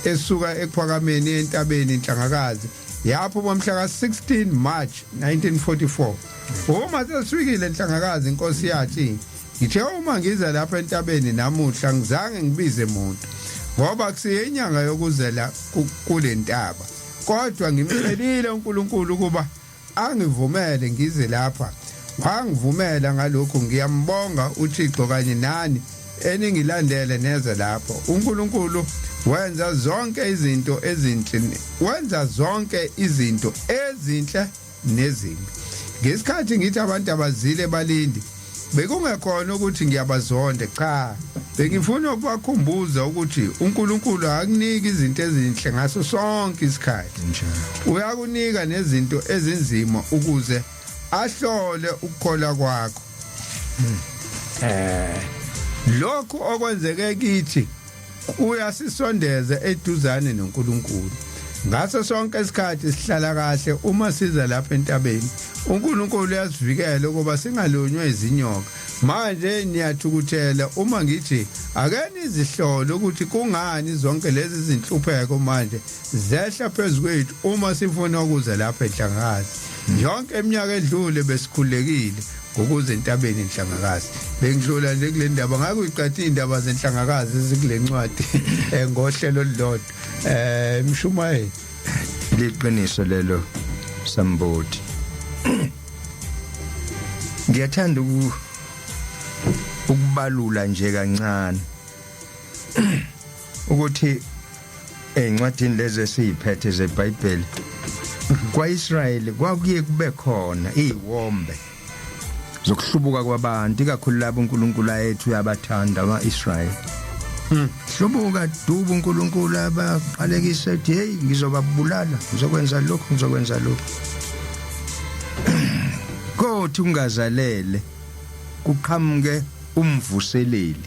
esuka ekuphakameni entabeni inhlangakazi yapho bomhla ka16 March 1944 uma sesifikile enhlangakazi inkosi yathi ngithe uma ngiza lapha entabeni namuhla ngizange ngibize umuntu ngoba kusiye inyanga yokuzela kule ntaba kodwa ngimcelile uNkulunkulu kuba angivumele ngize lapha wangivumela ngalokho ngiyambonga uThixo kanye nani eningilandele neze lapho uNkulunkulu wenza zonke izinto ezinhle nezimbi ngesikhathi ngithi abantu abazile balindi bekungekhona ukuthi ngiyabazonda cha bengifuna ukubakhumbuza ukuthi uNkulunkulu akunika izinto ezinhle ngaso sonke isikhathi uyakunika nezinto ezinzima ukuze ahlole ukukhola kwakho lokho okwenzeke kithi uyasisondeza eduzane noNkulunkulu ngaso sonke isikhathi sihlala kahle uma siza lapha entabeni uNkulunkulu uyasivikela ukuba singalonywa izinyoka manje niyathukuthela uma ngithi akeni izihlolo ukuthi kungani zonke lezi zinhlupheko manje zehla phezukwethu uma sifuna ukuza lapha enhlangakazi yonke eminyaka edlule besikhulekile ngokuze entabeni enhlangakazi bengidlula nje kule ndaba ngakuyiqatha indaba zenhlangakazi ezikule ncwadi ngohlelo olulodwa Mshumayeli liqiniso lelo Sambodi ngiyathanda ukubalula nje kancane ukuthi encwadini lezi esiziphethe zeBhayibheli kwaIsrayeli kwakuye kube khona iziwombe zokuhlubuka kwabantu ikakhulu labo uNkulunkulu ayethu uyabathanda abaIsrayeli hlubuka dubu uNkulunkulu abaqalekise ethi hey ngizobabulala ngizokwenza lokhu kothi ungazalele kuqhamuke umvuseleli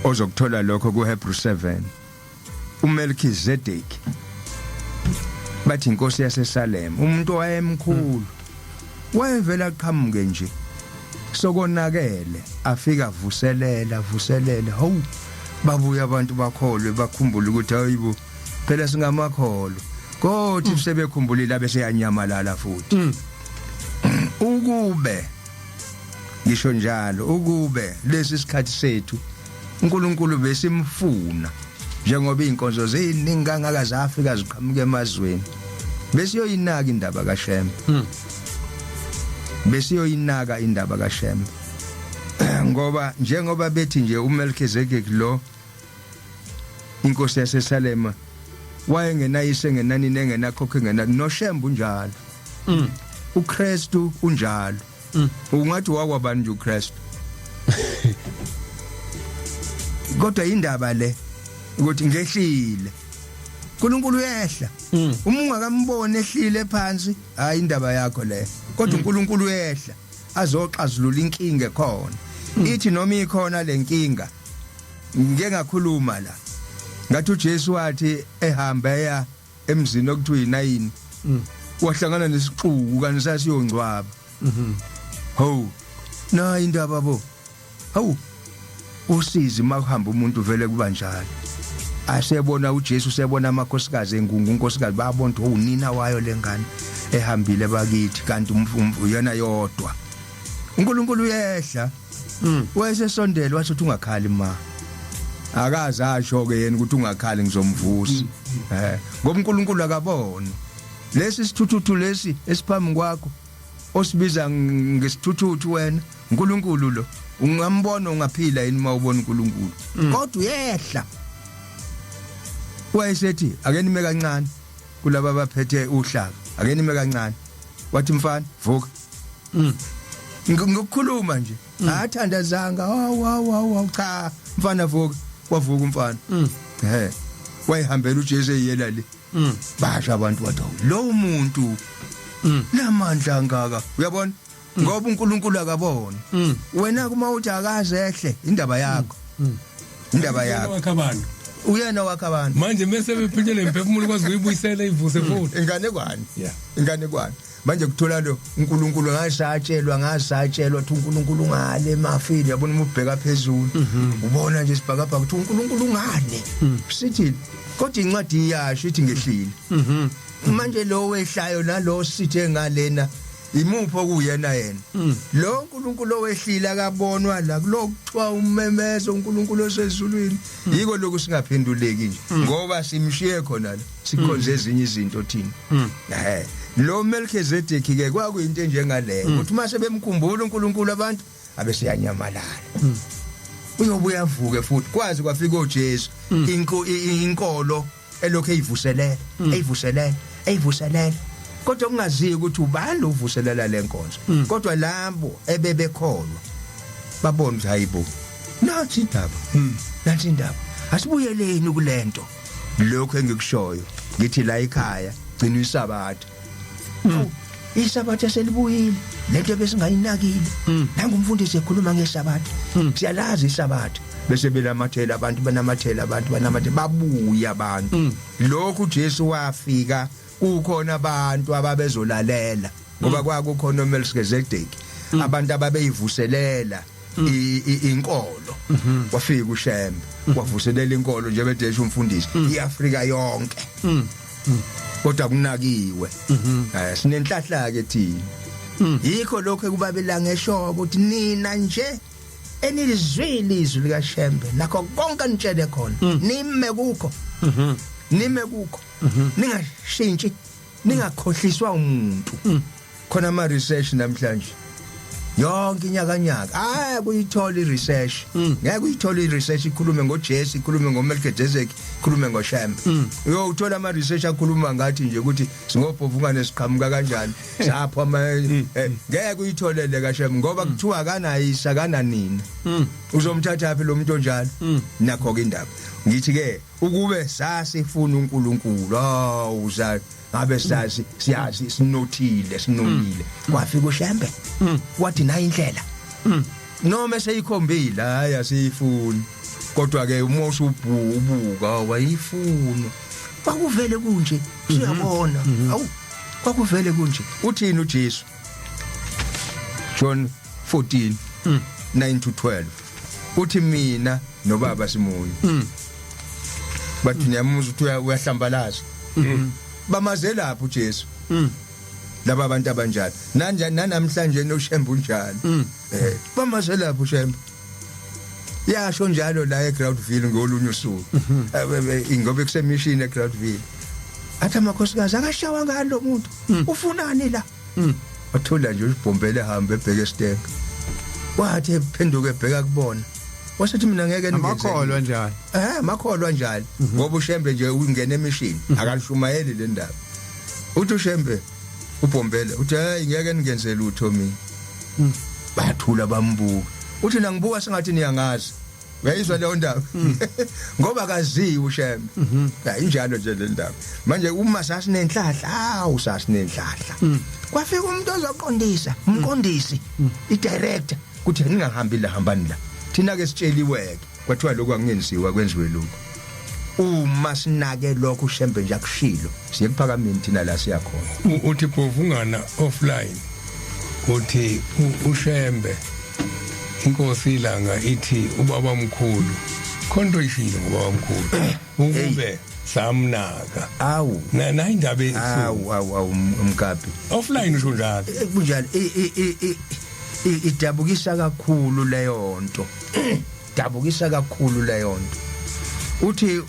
ozokuthola lokho kuHebrew 7 uMelchizedek bathi inkosi yaseSalem umuntu wayemkhulu wayevela qhamuke nje sokonakele afika vuselela hawu babuya abantu bakholwe bakhumbula ukuthi hayibo phela singamakholwa kodwa sebekhumbulile bese yanyamalala futhi ukube ngisho njalo ukube lesi sikhathi sethu uNkulunkulu besimfuna njengoba inkonzo ziningi kangaka zafika ziqhamuke emazweni besiyoyinaka indaba kaShembe besiyoyinaka indaba kaShembe ngoba njengoba bethi nje uMelchizedek lo inkosi yaseSalema wayengenayise ngenani nengenakhokhe ngena noShembe unjalo uKristu unjalo ungathi wakwabani nje uKristu kodwa indaba le ukuthi ngehlile uNkulunkulu uyehla uma ungakamboni ehlile phansi hayi indaba yakho le kodwa uNkulunkulu uyehla azoxazulula inkinga khona ithi noma ikhona lenkinga ngeke ngakhuluma la ngathi uJesu wathi ehamba eya emzini okuthiwa yinayini wahlangana nesixuku kanisasiyongcwaba ho na indaba bo hawu usizi makuhamba umuntu vele kuba njalo asebona uJesu sebona amakhosikazi engungu unkosikazi babona ukuthi unina wayo lengane ehambile bakithi kanti uyena yodwa uNkulunkulu uyehla wayesesondela wathi ungakhali ma akaze asho ke yena ukuthi ungakhali ngizomvusa ngoba uNkulunkulu akabona lesi sithuthu lesi esiphambi kwakho osibiza ngesithuthu wena uNkulunkulu lo ungambona ungaphila yini mawubona uNkulunkulu kodwa uyehla wayesethi ake nime kancane kulabo abaphethe uhlaka ake nime kancane wathi mfana vuka ngokukhuluma nje athandazanga hawu cha mfana vuka wavuka umfana wayihambela uJesu eyela le basha abantu bathi lo muntu namandla ngaka uyabona ngoba uNkulunkulu akabona wena kuma uthi akaze ehle indaba yakho uyena wakhabani manje mase bephindele imphefumulo kwazi ukuyibuyisela ivuse futhi inganekwane manje kuthola lo uNkulunkulu ngasatshelwa ukuthi uNkulunkulu ngale emafini yabona ubheka phezulu ubona nje sibhakabhaka ukuthi uNkulunkulu ngale sithi kodwa incwadi iyasho ithi ngehlile manje lo wehlayo nalo sithe ngalena imupho kuyena yena lo uNkulunkulu owehlile akabonwa la kulokuthiwa umemezo uNkulunkulu osezulwini yiko lokhu singaphenduleki nje ngoba simshiye khona la sikhonze ezinye izinto thina lo Melchizedek ke kwakuyinto enjengaleyo ukuthi mase bemkhumbula uNkulunkulu abantu abesiyanyamalala uyobuya avuke futhi kwazi kwafika uJesu inkolo elokho eyivuselela kodwa kungaziyo ukuthi ubani lo uvuselela lenkonzo kodwa labo ebebekholwa babona ukuthi hayibo nathi indaba asibuyeleni kulento lokho engikushoyo ngithi la ekhaya gcina isabatha isabatha selibuyile lento besingayinakile nangumfundisi ekhuluma ngesabatha siyalazi isabatha bese belamathela abantu banamathela babuya abantu lokho uJesu wafika kukhona abantu ababezolalela ngoba kwakukhona uMelchizedek abantu ababeyivuselela inkolo wafika uShembe wavuselela inkolo nje bedesha umfundisi iAfrika yonke kodwa kunakiwe sinenhlahla ke thina yikho lokho ekubabelanga eshobo ukuthi nina nje enilizwile izwi lika Shembe nakho konke nitshele khona nime kukho ningashintshi ningakhohliswa umuntu khona ama research namhlanje yonke inyaka kuyithola i-research ngeke uyithola i-research ikhulume ngoJesu ikhulume ngoMelchizedek ikhulume ngoShembe uyothola ama research akhuluma ngathi nje ukuthi singobhovungane siqhamuka kanjani sapho ngeke uyitholele kaShembe ngoba kuthiwa akanayisa kananina uzomthatha phi lo muntu onjalo nakho ke indaba ngithi ke ukube sasifuna uNkulunkulu uza ngabe sazi siyazi sinothile sinonile kwafika uShembe wathi nayi indlela noma seyikhombile hayi asiyifuni kodwa ke uma usubuka wayifuna kwakuvele kunje siyabona awu kwakuvele kunje uthini uJesu John 14:9-12 uthi mina nobaba simunye bathi niyamuzwa ukuthi uyahlambalaza bamaze lapho uJesu laba abantu abanjalo nanamhlanje noShembe unjalo bamaze lapho uShembe yasho njalo la eGroundville ngolunye usuku ngoba kusemishini eGroundville athi amakhosikazi akashawa ngalo muntu ufunani la wathola nje usibhombele ehambe ebheke esiteka wathi ephenduka ebheka kubona wasethi mina ngeke amakholwa njalo makholwa njalo ngoba uShembe nje ungena emishini akalishumayeli le ndaba uthi uShembe ubhombele uthi hayi ngeke ningenze lutho mina bathula bambuka uthi nangibuka sengathi niyangazi uyayizwa leyo ndaba ngoba akaziwi uShembe injalo nje le ndaba manje uma sasinenhlahla usasinenhlahla kwafika umuntu ozoqondisa umqondisi idirector kuthi ningahambi la hambani la thina ke sitsheliweke kwathiwa lokho akungenziwa kwenziwe lokho uma sinake lokho uShembe nje akushilo siye kuphakameni thina la siyakhona uthi bhovungana offline uthi uShembe inkosi ilanga ithi ubaba omkhulu khonto ishilo ubaba omkhulu ukube samnaka awu na indaba awu umkapi offline usho njalo kunjalo idabukisa kakhulu leyo nto dabukisa kakhulu leyo nto uthi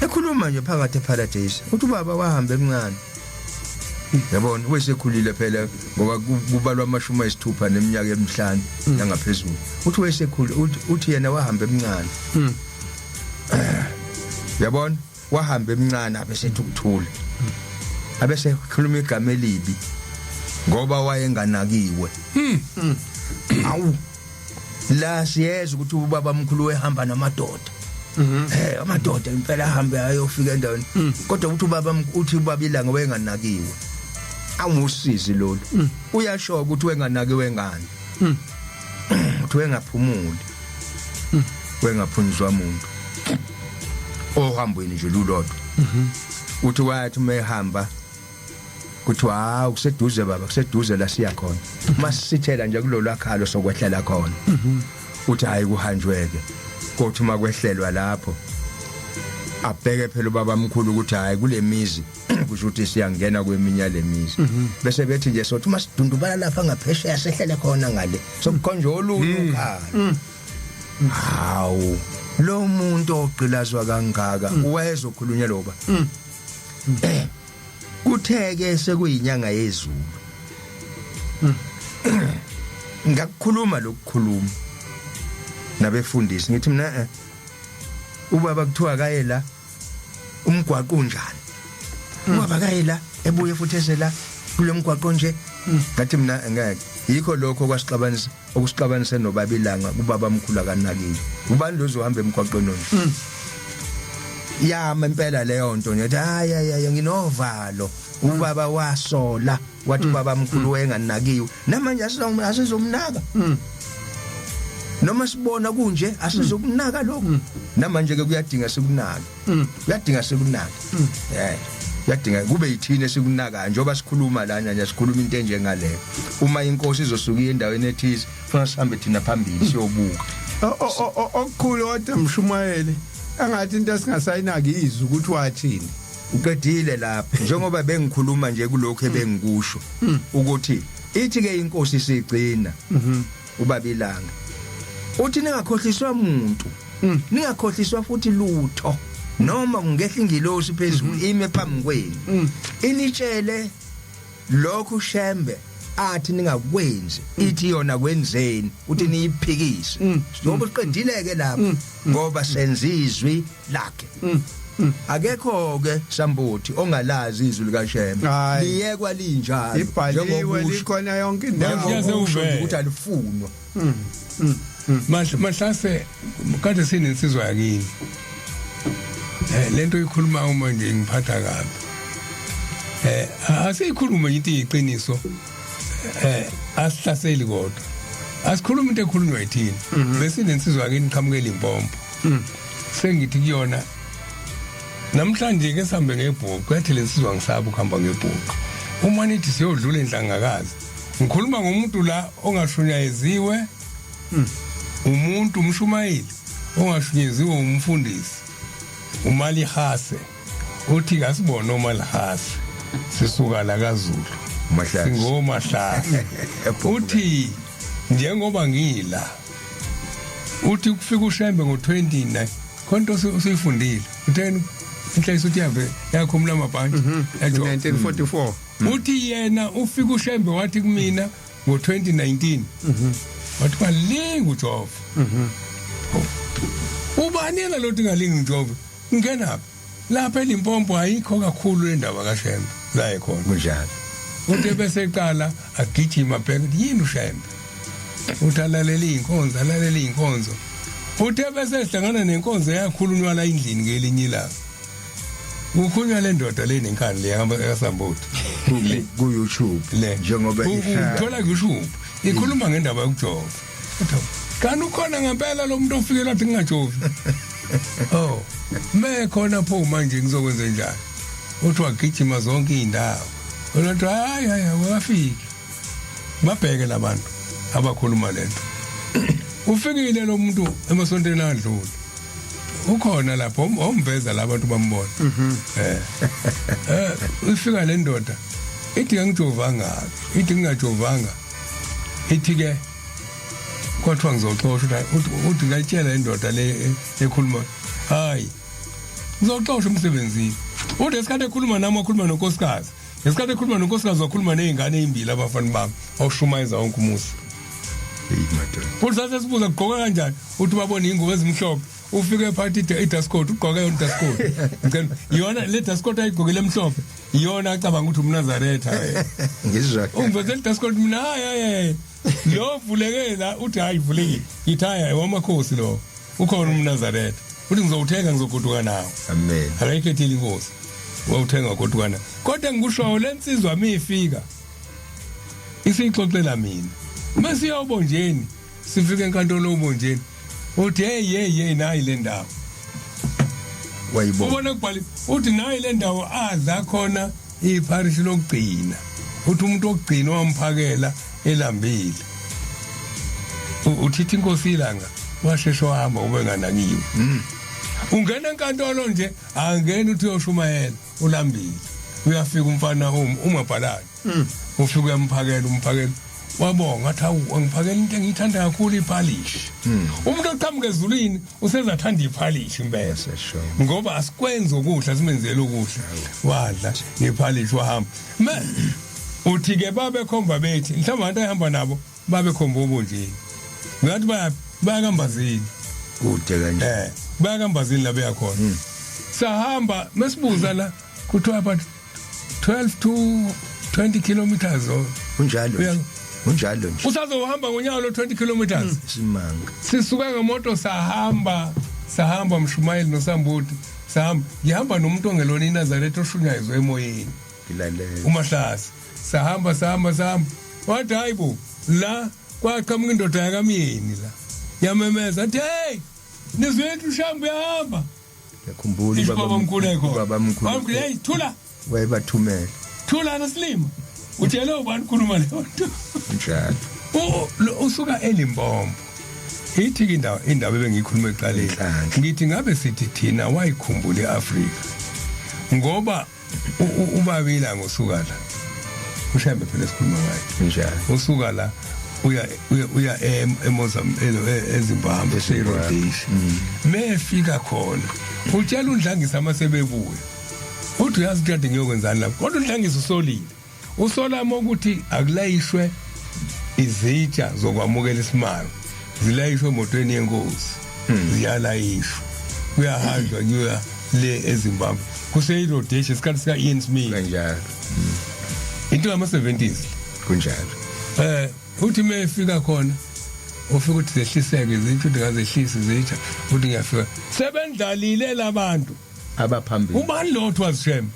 ekhuluma nje phakathi eparadise uthi ubaba wahamba emncane yabona wesekhulile phela ngoba kubalwa amashumi ayisithupha neminyaka emihlanu nangaphezulu uthi wesekhulile uthi yena wahamba emncane yabona wahamba emncane abesethi ukuthula abese khuluma igama elibi ngoba wayenganakiwe awu la siyeza ukuthi ubaba omkhulu wehamba namadoda amadoda impela ahambe ayofika endaweni kodwa uthi ubaba uthi ubaba ilanga wenganakiwe awusizi lolu uyasho ukuthi wenganakiwe ngani uthi wengaphumuli wengaphunyiswa umuntu ohambweni nje lulodwa uthi wathi mehamba kuthiwa kuseduze baba kuseduze la siya khona masithela nje kulolu akhalo sokwehlela khona uthi hayi kuhanjweke kothi makwehlelwa lapho abheke phela ubaba omkhulu ukuthi hayi kule mizi kusho ukuthi siyangena kweminya lemizi bese bethi nje sothi masidundubala lapha ngaphesheya sehlele khona ngale sokukhonja olunye ukhalo hawu lo muntu ogqilazwa kangaka uwezokhulunywa loba kutheke sekuyinyanga yezulu ngakukhuluma lokukhuluma nabefundisi ngithi mina ubaba kuthiwa kaye la umgwaqo unjani ubaba kaye la ebuye futhi esela kule mgwaqo nje ngathi mina ngeke yikho lokho kwasixabanisa okusixabanise nobabilanga ubaba omkhulu akanakile ubani lozohamba emgwaqweni nje yama impela leyo nto nje hayi nginovalo ubaba wasola wathi ubaba omkhulu wayenganakiwe namanje asizomnaka noma sibona kunje asizokunaka lokho namanje ke kuyadinga sikunaka kuyadinga sikunaka kuyadinga kube yithini esikunaka njengoba sikhuluma lana nje sikhuluma into enjengaleyo uma inkosi izosuka endaweni ethize kufanele sihambe thina phambili siyobuka okukhulu kodwa mshumayeli angathi into esingasayinaki izwi ukuthi wathini uqedile lapha njengoba bengikhuluma nje kulokho ebengikusho ukuthi ithi ke inkosi sigcina ubabilanga uthi ningakhohliswa umuntu ningakhohliswa futhi lutho noma kungehla ingilosi phezulu ime phambi kwenu initshele lokhu shembe athi ningakwenzi ithi yona kwenzeni uthi niyiphikise ngoba uqedile ke lapha ngoba senzizwi lakhe akekho ke Sambuthi ongalazi izwi lika Shembe liyekwa linjalo ibhaliwe likhona yonke indawo ukuthi alifunwa mahlase kade sinensizwa yakini lento ikhuluma uma nje ngiphatha kabi asikhuluma into iqiniso asihlaseli kodwa asikhuluma into ekhulunywa yithini bese nensizwa yakini iqhamukela impompo sengithi kuyona namhlanje ke sihambe ngebhuku yathi lensizwa ngisaba ukuhamba ngebhuku uma nithi siyodlula enhlangakazi ngikhuluma ngomuntu la ongashunyayeziwe umuntu umshumayeli ongashunyeziwe umfundisi uMalihase uthi kasibona uMalihase sisuka la kaZulu Mahlase singomahlase uthi njengoba ngila uthi kufika uShembe ngo29 konto usifundile utheni inhleso uthi yakhumula amabhanje 1944 uthi yena ufika uShembe wathi kumina ngo2019 wathi balinga uJobe ubanela lothi ngalinga uJobe ngena lapha eLimpopo ayikho kakhulu indaba kaShembe la ekhona kunjalo uthi bese eqala agijima bheka yini uShembe uthalaleli inkonzo uthe bese ehlangana nenkonzo yakhulunywa la endlini ngelinye ilanga ukhunywa le ndoda le nenkani le yaSambuthi ku YouTube njengoba uthola ku-YouTube ikhuluma ngendaba yokuJobe kanti ukhona ngempela lo muntu ofike lapha ngingajovi mekhona pho manje ngizokwenza njani uthi wagijima zonke indawo uthi hayi wafika babheke labantu abakhuluma lento ufikile lo muntu emasontweni adlule ukhona lapho omveza labantu bambona ufika le ndoda ithi ngijovanga ithi ngingajovanga ithi ke kwathiwa ngizoxoxa uthi ngayitshela indoda le ekhuluma hayi ngizoxoxa umsebenzini uthi esikhathi ekhuluma nami wakhuluma nonkosikazi esikhathi ekhuluma nonkosikazi wakhuluma nezingane ezimbili abafana bami awushumayeza wonke umuzi Pulsa sibuza kugqoka kanjani uthi babona ingubo ezimhlophe ufike phathi iDascot ugqoka yona iDascot ngicela yona le Dascot ayigqokile emhlophe iyona acabanga ukuthi umNazaretha ngizwa ungiveze iDascot mina hayi lo vulekela uthi hayi vulekile ithaya wamakhosi lo ukhona umNazaretha uthi ngizowuthenga ngizogoduka nawo amen akayikhethile inkosi wawuthenga goduka nawo kodwa ngikusho lensizwa mifika isixoxela mina mase ubonjeni sifike enkantolo ubonjeni uthi hey nayi le ndawo wayibona ubona kubhali uthi nayi le ndawo adla khona iparish lokugcina uthi umuntu okugcina wamphakela elambile uthi inkosi ilanga washesha wahamba ube nganakiwe ungena enkantolo nje angena uthi uyoshumayela ulambile uyafika umfana umabhalani ufika uyamphakela wabonga athi angiphakela into engiyithanda kakhulu ipolish umuntu oqhamuka ezulwini usezathanda ipolish impela ngoba asikwenza ukudla simenzele ukudla wadla nepolish wahamba uthi ke babekhomba bethi mhlawumbe abantu ahamba nabo babekhomba ubunjini ngathi bayakambazini kude kanje bayakambazini la beyakhona sahamba masibuza la kuthiwa about 12 to 20 kilometers kunjalo nje usazohamba ngonyalo 20 kilometers simanga sisuka ngemoto sahamba Mshumayeli noSambuthi sahamba ngihamba nomuntu ongelona iNazaretha oshunyayizwe emoyeni ngilalela uMahlasi sahamba wathi hayibo la kwaqhamuka indoda yakamyeni la yamemeza athi hey nizwethu uShambu yahamba yakhumbula baba mkhulu hey thula wayebathumela thula nasilima uthele ubani khuluma lento njalo usuka eLimpopo ithi indaba ebengikhuluma eqaleni ngithi ngabe sithi thina wayikhumbula eAfrika ngoba ubabila ngosuka la ushembe phela sikhuluma ngayo njalo usuka la uya eMozambique eZimbabwe eRhodesia mefika khona utshela uNdlangisa amasebebuya uthi uyazi kade ngiyokwenzani lapho kodwa uNdlangisa usolile usolama ukuthi akulayishwe izitsha zokwamukela isimanga zilayishwe emotweni yenkosi ziyalayishwa kuyahanjwa kuya le eZimbabwe kuseyiRhodesia isikhathi sika Ian Smith kanjalo into yama-70s kunjalo uthi mefika khona ufika ukuthi zehliseke izinto ukuthi ngazehlisa izitsha ukuthi ngiyafika sebendlalile labantu abaphambili ubani lo othi wazishema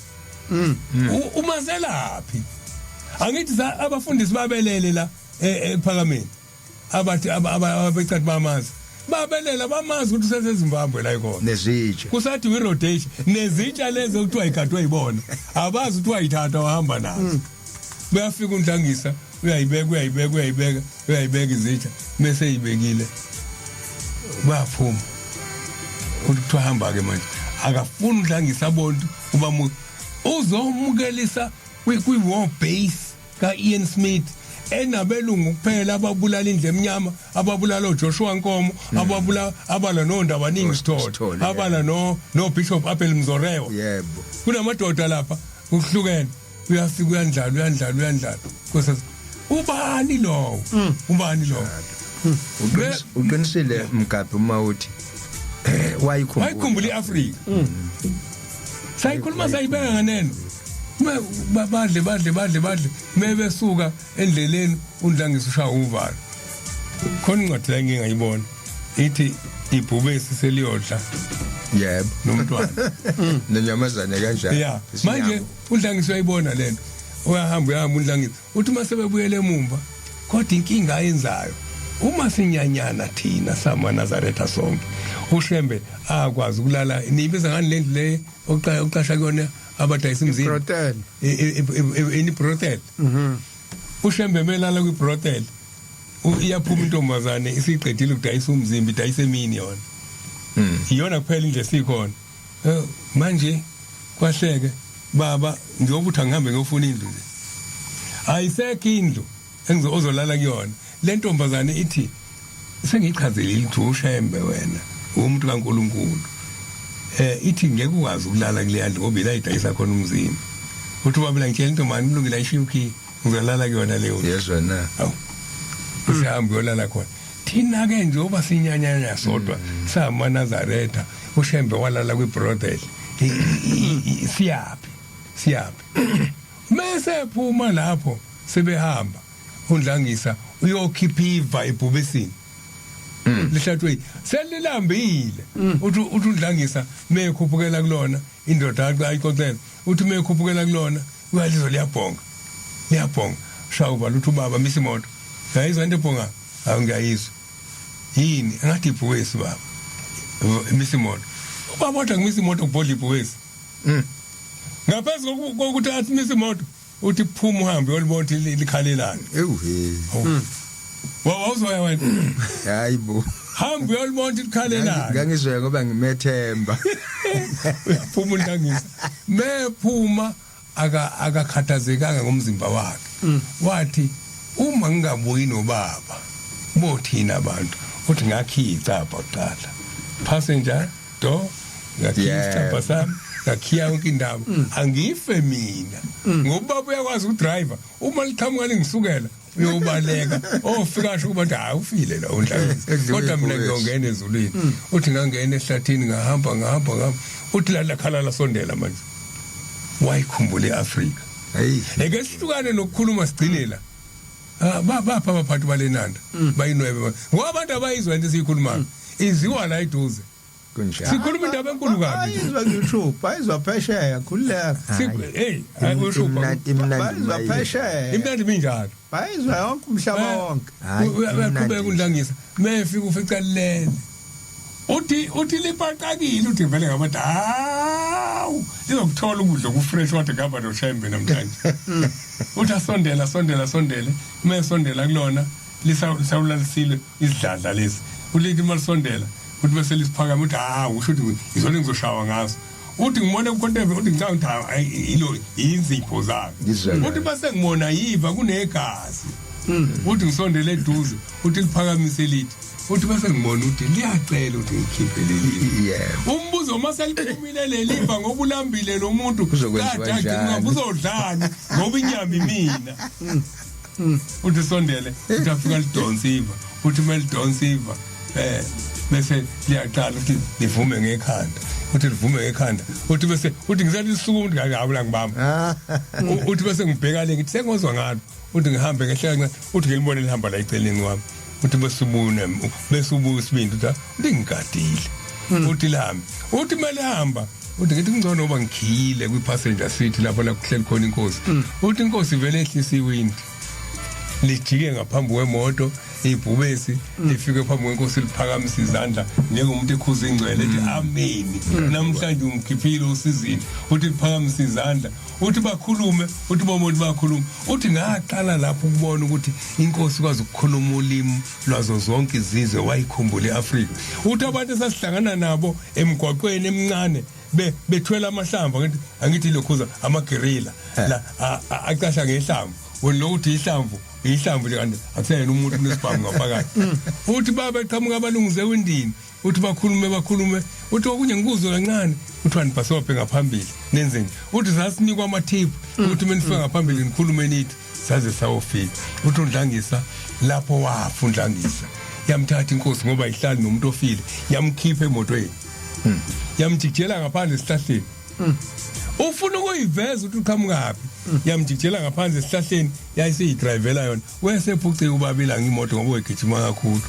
umazelaphi angithi abafundisi babelele la ePhakameni abathi ababecathi bamazi babelela bamazi ukuthi useseZimbabwe la ikhona nezitsha kusathi iRhodesia nezitsha lezo kuthiwa igadwe yibona abazi ukuthi wayithatha wahamba nazo bayafika uNdlangisa uyayibeka izitsha bese yibekile baphuma ukuthi hamba ke manje akafuni uNdlangisa bonke uba uzomukelisa kwi-war base ka-Ian Smith enabelungu kuphela ababulala indle emnyama ababulala uJoshua Nkomo abala nondaba ningi sithole abala no Bishop Abel Mzorewa yebo kunamadoda lapha ukuhlukene uyafika uyandlala kose ubani lo uqinisile Mgabhi uma uthi wayikhumbula iAfrika sayikhuluma sayibeka nganene badle mebesuka endleleni uNdlangisa ushaya uvalo khona incwadi la ngingayibona ithi ibhubesi seliyodla yebo nomntwana nenyamazane kanjalo yeah manje uNdlangisa uyayibona lento uyahamba uNdlangisa uthi masebebuyele emumva kodwa inkinga ayenzayo uma sinyanyana thina sama Nazaretha sonke uShembe akwazi ukulala nibiza ngani lendlu le oqasha kuyona abadayisa imzini brothel ini brothel uShembe melala kwi brothel iyaphuma intombazane isiqedile ukudayisa umzimba idayisa emini yona iyona kuphela nje sikhona manje kwahleke baba ngiyobuthi angihambe ngiyofuna indlu le ayisekho indlu engizozolala kuyona le ntombazane ithi sengichazelile ukuthi uShembe wena umuntu kaNkuluNkulu ithi ngeke ukwazi ukulala kule ndlu ngoba ilayidayisa khona umzimba uthi babela ngitshela into manje kulungile ayishiyuki ngizolala kuyona leyo yezwa na awu usihamba uyolala khona thina ke njengoba sinyanyanya sodwa sama Nazaretha uShembe walala kwi brothel siyapi mase phuma lapho sebehamba uNdlangisa uyokhipha iva ebhubesini lihlathwe selilambile uthi uNdlangisa mekhuphukela kulona indoda ayixoxela uthi mekhuphukela kulona uyalizo liyabhonga shawuba luthi ubaba misa imoto ngayizwa into ebhonga ngiyayizwa yini engathi ibhuwesi baba misa imoto ubaba wathi ngimisa imoto kubhodla ibhuwesi ngaphezu kokuthi athi misa imoto uthi phuma uhambe uyolibona likhalelana wawuzwa wena hayibo hamba uyolibona likhalelana ngangizwe ngoba ngimethemba uyaphuma uNdlangisa mephuma akakhathazekanga ngomzimba wakhe wathi uma ngingabuyi nobaba bothina abantu uthi ngakhica apha kuqala passenger door ngakhica sami ngakhiya yonke indawo angife mina ngoba uyakwazi udriver uma liqhamuka lingisukela uyobaleka ofika sho kubantu hayi ufile la uNdlangisa kodwa mina ngiyongena ezulwini uthi ngangena ehlathini ngahamba uthi la khala sondela manje wayikhumbule iAfrika eke sihlukane nokukhuluma sigcinela bapha abaphathi balenanda bayinwebe ngoba abantu abayizwa into esiyikhulumayo iziwa la eduze kunjalo sikhuluma indaba enkulu kabi ayizwa YouTube ayizwa phesheya khuleka ushupa bayizwa phesheya imnandi minjalo bayizwa yonke umhlaba wonke uyaqhubeka uNdlangisa mefika ufica lele uthi lipaqakile uthi vele ngabantu hawu lizokuthola ukudla kufresh wathi ngaba noShembe namhlanje uthi asondela mesondela kulona lisawulalisile isidladla lesi ulithi malisondela uthi bese lisiphakama uthi usho ukuthi izona ngizoshawa ngazo uthi ngimone uKhonteve uthi ngicanga ilo inzipho zakhe uthi base ngimona yiva kunegazi uthi ngisondele eduze uthi liphakamise lithi uthi base ngibona uthi liyacela ukuthi ngikhiphe leli umbuzo mase liphumile leliva ngoba ulambile lo muntu kade ngizodlani ngoba inyama imina uthi sondele uthi afika lidonsiva uthi melidonsiva bese liyaqala ukuthi livume ngekhanda uthi livume ngekhanda uthi bese uthi ngisathi lisuku umuntu ngakabula ngibamba uthi bese ngibheka le ngithi sengozwa ngalo uthi ngihambe ngehlaka uthi ngelibone lihamba la eceleni kwami uthi bese ubuya isibindi uthi ngigadile uthi lihambe uthi mele hamba uthi ngithi ngcono oba ngikhile kwi-passenger seat lapho la kuhleli khona inkosi uthi inkosi vele ehlisa iwindi lijike ngaphambi kwemoto ibhubesi lifike phambi kwenkosi liphakamisa izandla njengomuntu ekhuza ingcwele ethi amen namhlanje ungikhiphile usizini uthi liphakamisa izandla uthi bakhulume uthi bomuntu bakhuluma uthi ngaqala lapho ukubona ukuthi inkosi kwazi ukukhuluma ulimi lwazo zonke izizwe wayikhumbula eAfrika uthi abantu esasihlangana nabo emgwaqweni emncane bethwela amahlamvu angithi lokhuza amagerilla la aqasha ngehlamvu wena uthi ihlamvu nje kanti akusayena umuntu unesibhamu ngaphakathi uthi baba eqhamuka abalunguze ewindini uthi bakhulume uthi okunye ngikuzwe kancane uthi wanibhasophe ngaphambili nenzeni uthi sasinikwa amathiphu uthi menifika ngaphambili nikhulume nithi saze sawofika uthi uNdlangisa lapho wafa uNdlangisa yamthatha inkosi ngoba ihlali nomuntu ofile yamkhipha emotweni yamjikijela ngaphandle esihlahleni ufuna ukuyiveza ukuthi uqhamukapi yamjikijela ngaphandle esihlahleni yayiseyidrivela yona wesephucike ubabila ngimoto ngoba egijima kakhulu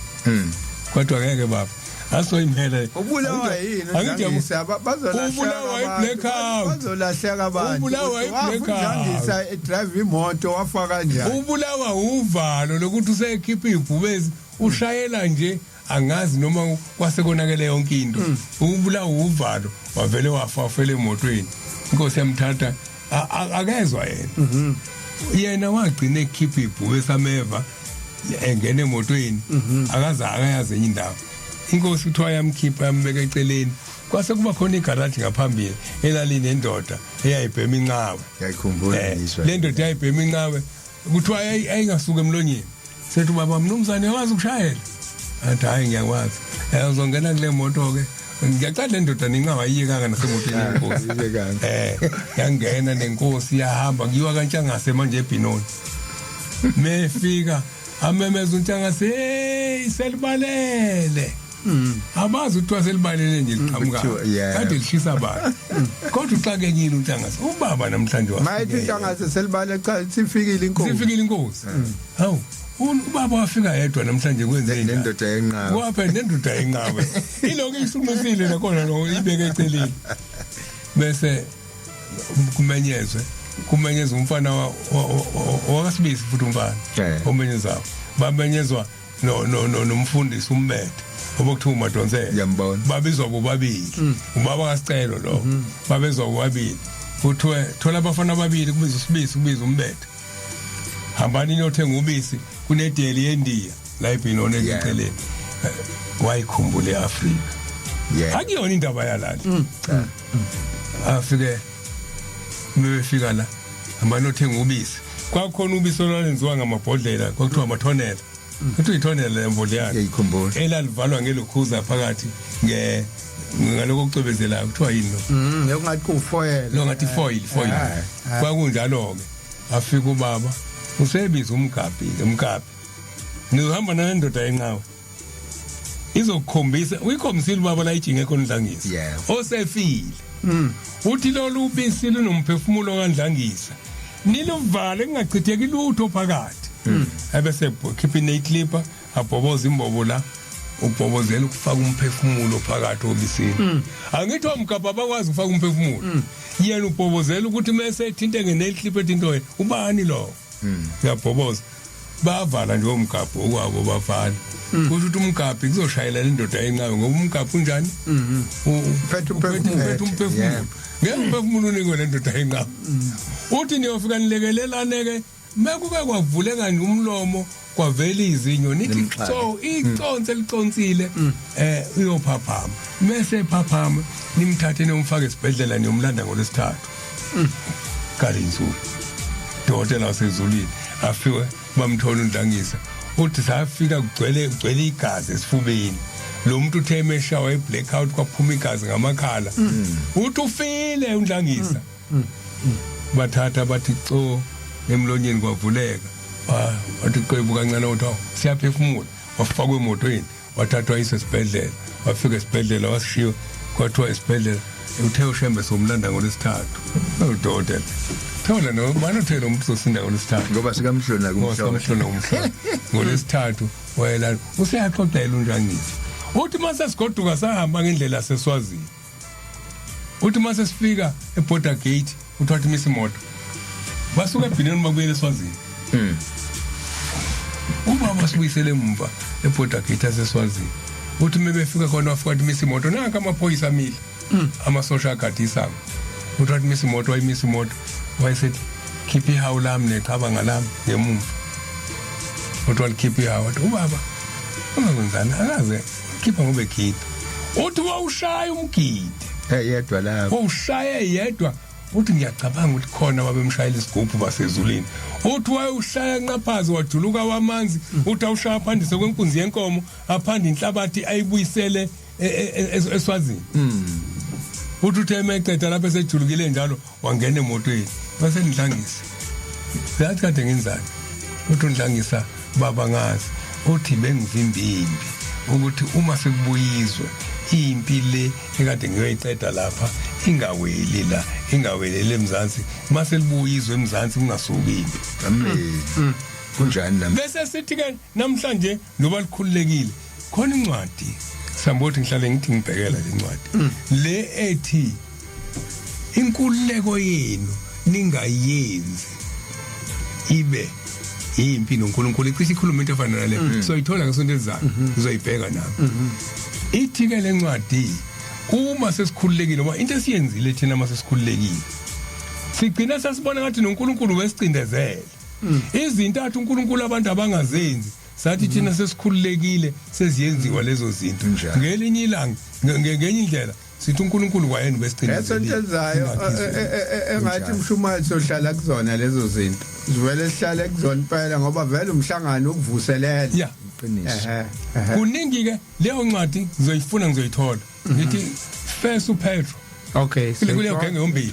kodwa ngeke baba asoyimphele ubulawa yini Ndlangisa bazolahleka abantu ubulawa Ndlangisa edrive imoto wafa kanjani ubulawa uvalo lokuthi usekhipha ibhubezi ushayela nje angazi noma kwasekonakele yonke into ubulawa uvalo wavele wafela emotweni inkosi yamthatha akezwa yena wagcina ekhipha ibhubesi ameva engene emotweni akayazi enye indawo inkosi kuthiwa yamkhipha yambeka eceleni kwase kuba khona igaraji ngaphambili elalini endoda eyayibhema inqawe ngiyakhumbula iswa le ndoda eyayibhema inqawe kuthiwa ayingasuka emlonyeni sethi baba mnumzane yawazi ukushayela athi hayi ngiyakwazi uzongena kule moto ke ngiyacela le ndoda ninqawe ayiyekanga nasemotweni yenkosi yangena nenkosi yahamba ngiwa kaNtshangase manje eBinoni mefika amemeza uNtshangase hey selibalele abazi ukuthi waselibalele nje liqhamuka kade lishisa abantu kodwa uxakenyile uNtshangase ubaba namhlanje mayithi uNtshangase selibale cha sifikile inkosi hawu ubaba wafika yedwa namhlanje kwenze nendoda yenqawe wapha nendoda yenqawe iloko isumisile nakhona lo ibeke eceleni bese kumenyezwa umfana wakasibisi futhi umfana omenyezayo bamenyezwa nomfundisi umbethe obokuthiwa uMadonsela yambona babizwa bobabili ubaba kaSicelo lo babizwa bobabili kuthiwe thola abafana ababili kubiza usibisi kubiza umbethe hambani niyothenga ubisi kunedeli yeNdiya la eBinoni eceleni wayikhumbula eAfrika akuyona indaba yalala afike mebefika la hambani nothenga ubisi kwakhona ubisi olwenziwa ngamabhodlela kwakuthiwa amathonela kuthiwa ithonela lembodlela ngiyikhumbula elalivalwa ngelokhuza phakathi ngaloko kucwebezelayo kuthiwa yini lo yokungathi kufoil lo ngathi foil kwakunjalo ke afika ubaba usebiza umgabhi nizohamba nendoda yenqawe izokukhombisa uyikhombisile ubaba la ijinge khona uNdlangisa osefile uthi lolu ubisi lunomphefumulo kaNdlangisa niluvale kungachitheki lutho phakathi ebese khipha ineclipper abhoboza imbobo la ubhobozela ukufaka umphefumulo phakathi obisini angithi umgabha bakwazi ukufaka umphefumulo yena ubhobozela ukuthi mase ethinte ngeneclipper ethinto wena ubani lo yabhoboza bavala nje umgabha okwabo bavala ukuthi umgabha kuzoshayela le ndoda yenqawe ngoba umgabha unjani uphethe umphefumulo ngemphefumulo unikwe le ndoda yenqawe uthi niyofika nilekelelane ke mekuke kwavuleka nje umlomo kwavela izinyo nithi Nimxhaka. so iconse liqonsile uyophaphama mase phaphama nimthathe nomfaka esibhedlela niyomlanda ngolesithathu kalinsuku dokotela wasezulwini afike bamthola uNdlangisa uthi safika kugcwele igazi esifubeni lo muntu uthe emeshawa i-blackout kwaphuma igazi ngamakhala uthi ufile uNdlangisa bathatha bathi co emlonyeni kwavuleka wathi qebu kancane uthi siyaphefumula wafakwa emotweni wathathwa isesibhedlela wafika esibhedlela wasishiya kwathiwa esibhedlela uthe ushembe somlanda ngolesithathu udokotela thola no manothela umuntu sosinda ngolesithathu ngoba sikamhlona kumhlona ngolesithathu wayela useyaxoxela uNdlangisa uthi mase sigoduka sahamba ngendlela seswazini uthi mase sifika eborder gate uthatha imisi imoto basuka ebhineni bakuyela eswazini ubaba sibuyisele emva eborder gate aseswazini uthi mebefika khona wafika imisi imoto nanka amaphoyisa amile amasosha agadisa uthatha imisi imoto wayimisi imoto wayesethi khipha ihawu lami neqhaba ngalami ngemuva uthi walikhipha ihawu wathi ubaba ungakwenzani akaze khipha ngobe khipha uthi wawushaya umgidi yedwa lapho wawushaye yedwa uthi ngiyacabanga ukuthi khona babemshayela isigubhu basezulwini uthi wayeushaya nqaphazi wajuluka wamanzi uthi awushaya phandise kwenkunzi yenkomo aphanda inhlabathi ayibuyisele eswazini uthi uthe emeqeda lapho esejulukile njalo wangena emotweni base Ndlangisa yathi kade ngenzani uthi uNdlangisa baba ngazi uthi bengivimbimbi ukuthi uma sekubuyizwe impi le ekade ngiyoyiceda lapha ingaweli la ingawelele eMzansi mase libuyizwe eMzansi kungasuki impi kunjani nami bese sithi ke namhlanje ngoba likhululekile khona incwadi sambothi ngihlale ngithi ngibhekela le ncwadi le ethi inkululeko yenu ningayenzi ibe impi noNkulunkulu icishe ikhuluma into efana nale soyithola ngesonto elizayo uzoyibheka nami ithi ke le ncwadi uma sesikhululekile ngoba into esiyenzile thina mase sikhululekile sigcina sasibona ngathi noNkulunkulu wesicindezela izinto athi uNkulunkulu abantu abangazenzi sathi thina sesikhululekile seziyenziwa lezo zinto ngelinye ilanga ngenye indlela sithi uNkulunkulu kwayena besicindezela esonto elizayo engathi umshumayeli sohlala kuzona lezo zinto sivele sihlale kuzona phela ngoba vele umhlangano ukuvuselela yeah qiniso kuningi ke leyo ncwadi ngizoyifuna ngizoyithola ngithi First uPetro okay kuleyo genge yombili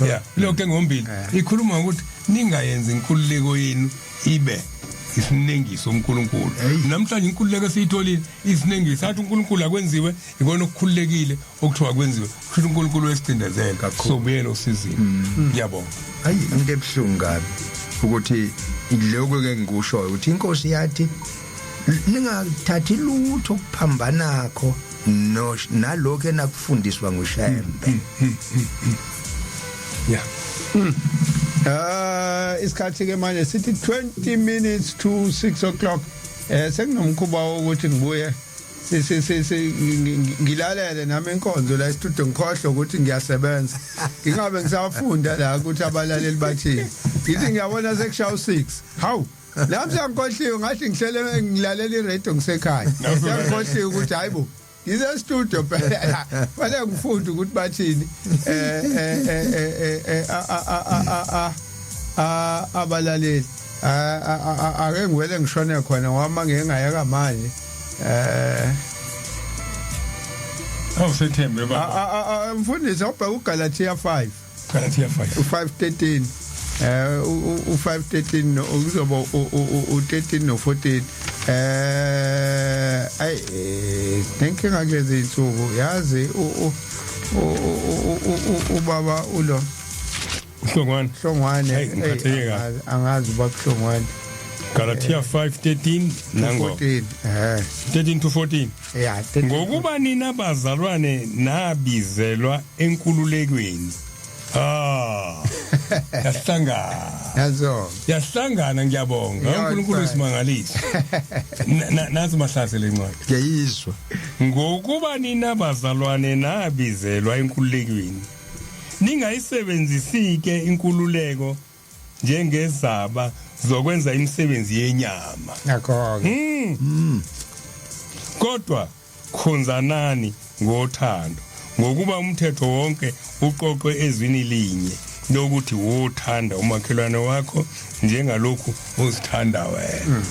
yeah leyo genge yombili ikhuluma ukuthi ningayenza inkululeko yenu ibe isinengiso uNkulunkulu namhlanje inkululeko esiyitholile isinengiso athi uNkulunkulu akwenziwe ikona okukhululekile okuthiwa kwenziwe kusho uNkulunkulu wesicindezela sobuyela usizini ngiyabonga hayi into ebhlungu kabi ukuthi lokho ke ngikusho ukuthi inkosi yathi ningathathi lutho kuphambanakho nalokho enakufundiswa nguShembe yeah isikhathi ke manje sithi 20 minutes to 6 o'clock sekunomkhuba ukuthi ngibuye ngilalele nami inkonzo la studio ngikhohlwa ukuthi ngiyasebenza ngingabe ngisafunda la ukuthi abalaleli bathini ngithi ngiyabona sekushaw 6 hawu lami sengikhohliwe ngathi ngihlele ngilalela iradio ngisekhaya sengikhohliwe ukuthi hayibo ngize studio phela fanele ngifunde ukuthi bathini abalaleli ake ngivele ngishone khona ngoba ngingayeka manje awusethembe baba mfundisi ubheka uGalatia 5 Galatia 5 u5:13 u5:13 ukuzoba u13 no14 thank you ngakulezi insuku yazi ubaba ulo Hlongwane angazi bakuhlongwane Galatia 5:13 nango 14 13 to 14 yeah ngokuba nina bazalwane nabizelwa enkululekweni yahlangana ngiyabonga uNkulunkulu usimangalisa nazi mahlase lencwadi ngiyizwa ngokuba nina bazalwane nabizelwa enkululekweni ningayisebenzisi ke inkululeko njengezaba zokwenza imisebenzi yenyama. Yakho Kodwa khonzanani ngothando ngokuba umthetho wonke uqoqwe ezwini linye lokuthi wothanda umakhelwane wakho njengalokhu uzithanda wena.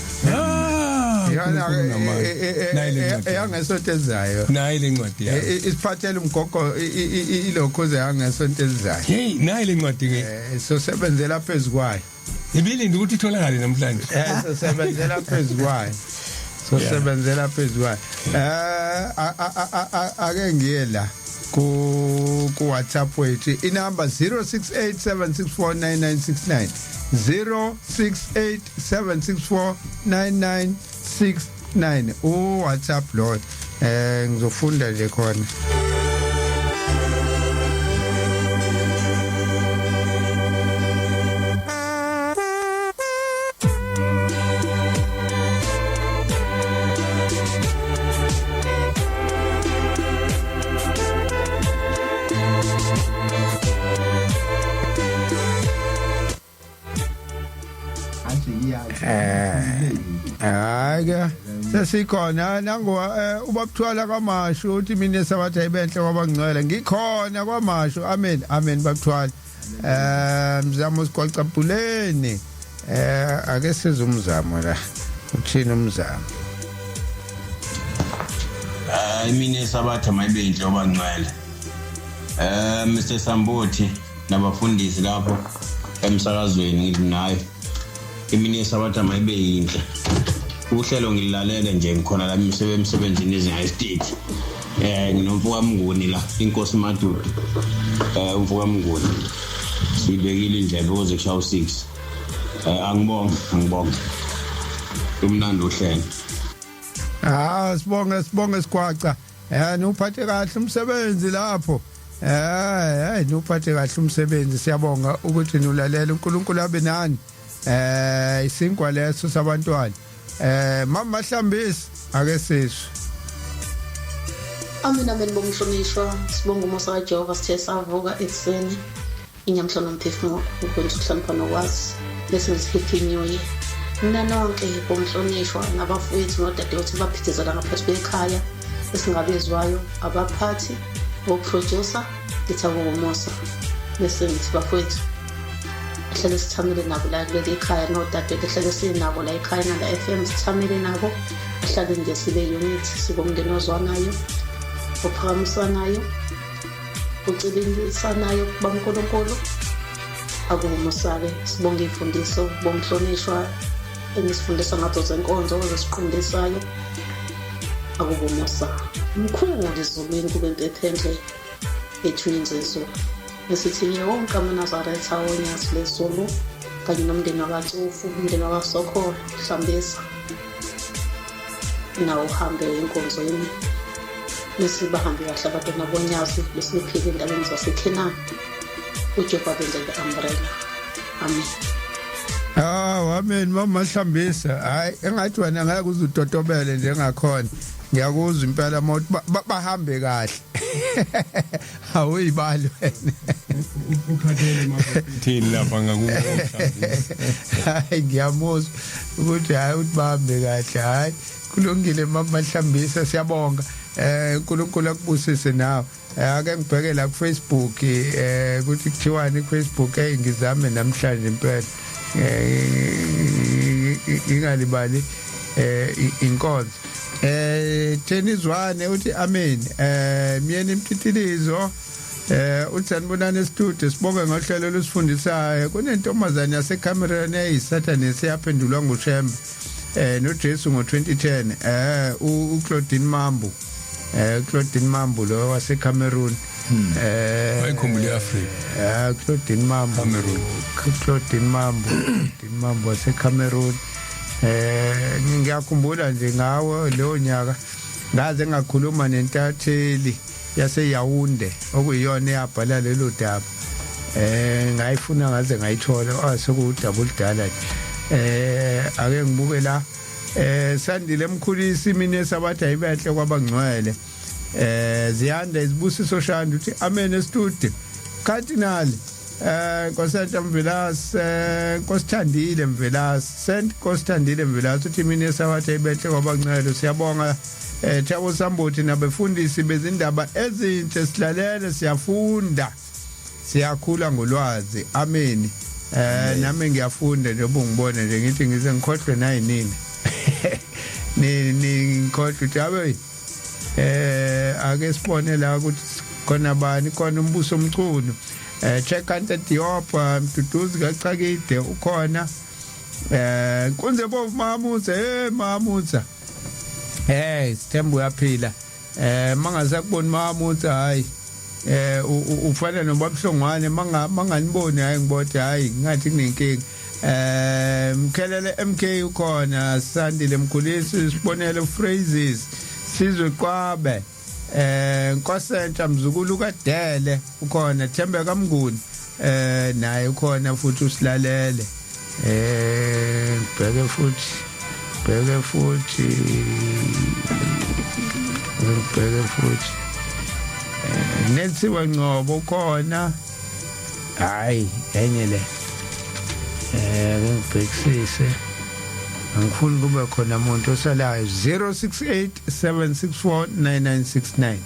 yangesonto ezayo Nayi lencwadi yakho. isiphathele umgogo ilokho yangesonto ezayo. Hey, nayi lencwadi ke. So sebenzela phezukwayo. Ibilindi ukuthi itholakale namhlanje. So sebenzela phezukwayo. So sebenzela phezukwayo. Ake ngiye la ku WhatsApp wethu inamba 0687649969 0687649969 WhatsApp lo ngizofunda nje khona. Hayi sesikhona nango ubabthwala kwamashu uthi mina sabathi ayibenhle kwabangcwele ngikhona kwamashu amen babthwala mzamo siqhaqaphuleni ake sizumzamo la uthini umzamo mina sabathi mayibenhle kwabangcwele Mr Sambothi nabafundisi lapho emsakazweni ngithi nayo imini sabatha mayibe yinhle uhlelo ngilalele nje ngikhona la emsebenzini ezingastate nginomfuka Mnguni la inkosi Madudu umfuka Mnguni sibekile indlebe ukuze kushaya u6 angibonga umnandi uhlelo sibonge sikhwaca nuphathe kahle umsebenzi lapho nuphathe kahle umsebenzi siyabonga ukuthi nulalela uNkulunkulu abe nani isinkwa leso sabantwana mama Mahlambisi ake sisho Amina bomhlonishwa sibonga umusa kaJehova sithe savuka ekseni inyamhla nomphefumulo ukwenza ukuhlonipha nokwazi bese ngihappy new year mina nonke bomhlonishwa nabafowethu nodadewethu baphithizela ngaphansi kwekhaya esingabezwayo abaphathi oproducer ngithabo umusa bese ngithi bafowethu hlale sithamile nabo la kuleli ekhaya nodadewethu hlale sinabo la ekhaya na la FM sithamile nabo hlale nje sibe unit sibomndeni ozwanayo ophakamisanayo ucililisanayo bamkolonkolo akumusake sibonge imfundiso bomhlonishwa enisifundisa ngazo zenkonzo ezisiqondisayo akubumusa mkhulu izulwini kube impephendle ethwinzezwe esithi yonke amaNazaretha onyasi lezulu kanye nomndeni wakatsofu umndeni wakasokho Hlambisa nawo uhambe inkonzo yini nesibahambe kahle abantwana bonyazi lesiphile endaweni zaseKenani uJehova benze umbrella amen amen mama Hlambisa hayi engathi wena ngeke uzudotobele njengakhona ngiyakuzwa impela mothi bahambe kahle awuyibali wena Ukhathele maphethini lapha ngakuwo hayi ngiyamuzwa ukuthi hayi uthi bahambe kahle hayi kulungile mama Hlambisa siyabonga uNkulunkulu akubusise nawe ake ngibheke la ku Facebook ukuthi kuthiwani ku Facebook ngizame namhlanje impela ingalibali inkonzo Thenizwane uthi amen miyeni imtitilizo uthi sanibonana studio sibonge ngohlelo lusifundisayo kunentombazane yaseCameroon eyisathane siyaphendulwa nguShembe noJesu ngo2010 uClaudine Mambu Claudine Mambu lo waseCameroon ayikhumbule Africa Claudine Mambu Cameroon Claudine Mambu waseCameroon ngiyakhumbula nje ngawo leyo nyaka ngaze ngakhuluma nentatheli yaseYaounde okuyiyona eyabhala lelo daba ngayifuna ngaze ngayithola sokudouble dala ake ngibuke la Sandile Mkhulisi mina sabathi ayibenhle kwabangcwele ziyanda izibusiso shanda uthi amen studio cardinal Nkosentla Mvilasi Nkosithandile Mvilasi sent Nkosithandile Mvilasi uthi mina esabathe ibehle kwabancelo siyabonga Thabo Sambuthi nabefundisi bezindaba ezinhle silalele siyafunda siyakhula ngolwazi amen nami ngiyafunda nje ubungibone nje ngithi ngize ngikhohlwe nayinini ni ngikhohlwe jabe ake sibone la ukuthi khona bani khona umbuso omculo check ante Diop Mduduzi kaCakide ukhona kunze bovu Mahamutsa Mahamutsa sithemba uyaphila mangaze kubona Mahamutsa hayi ufana nobabuhlongwane manganiboni hayi ngibothe hayi ngathi kunenkinga Mkhelele MK ukhona Sandile Mkhulisi sibonele phrases sizwe kwabe Nkosentla Mzukulu kaDele ukhona Thembeka Mnguni naye ukhona futhi usilalele bheke futhi Nethiwa Ngcobo ukhona hayi enye le ngibhekisise angifuni kube khona umuntu osalayo 0687649969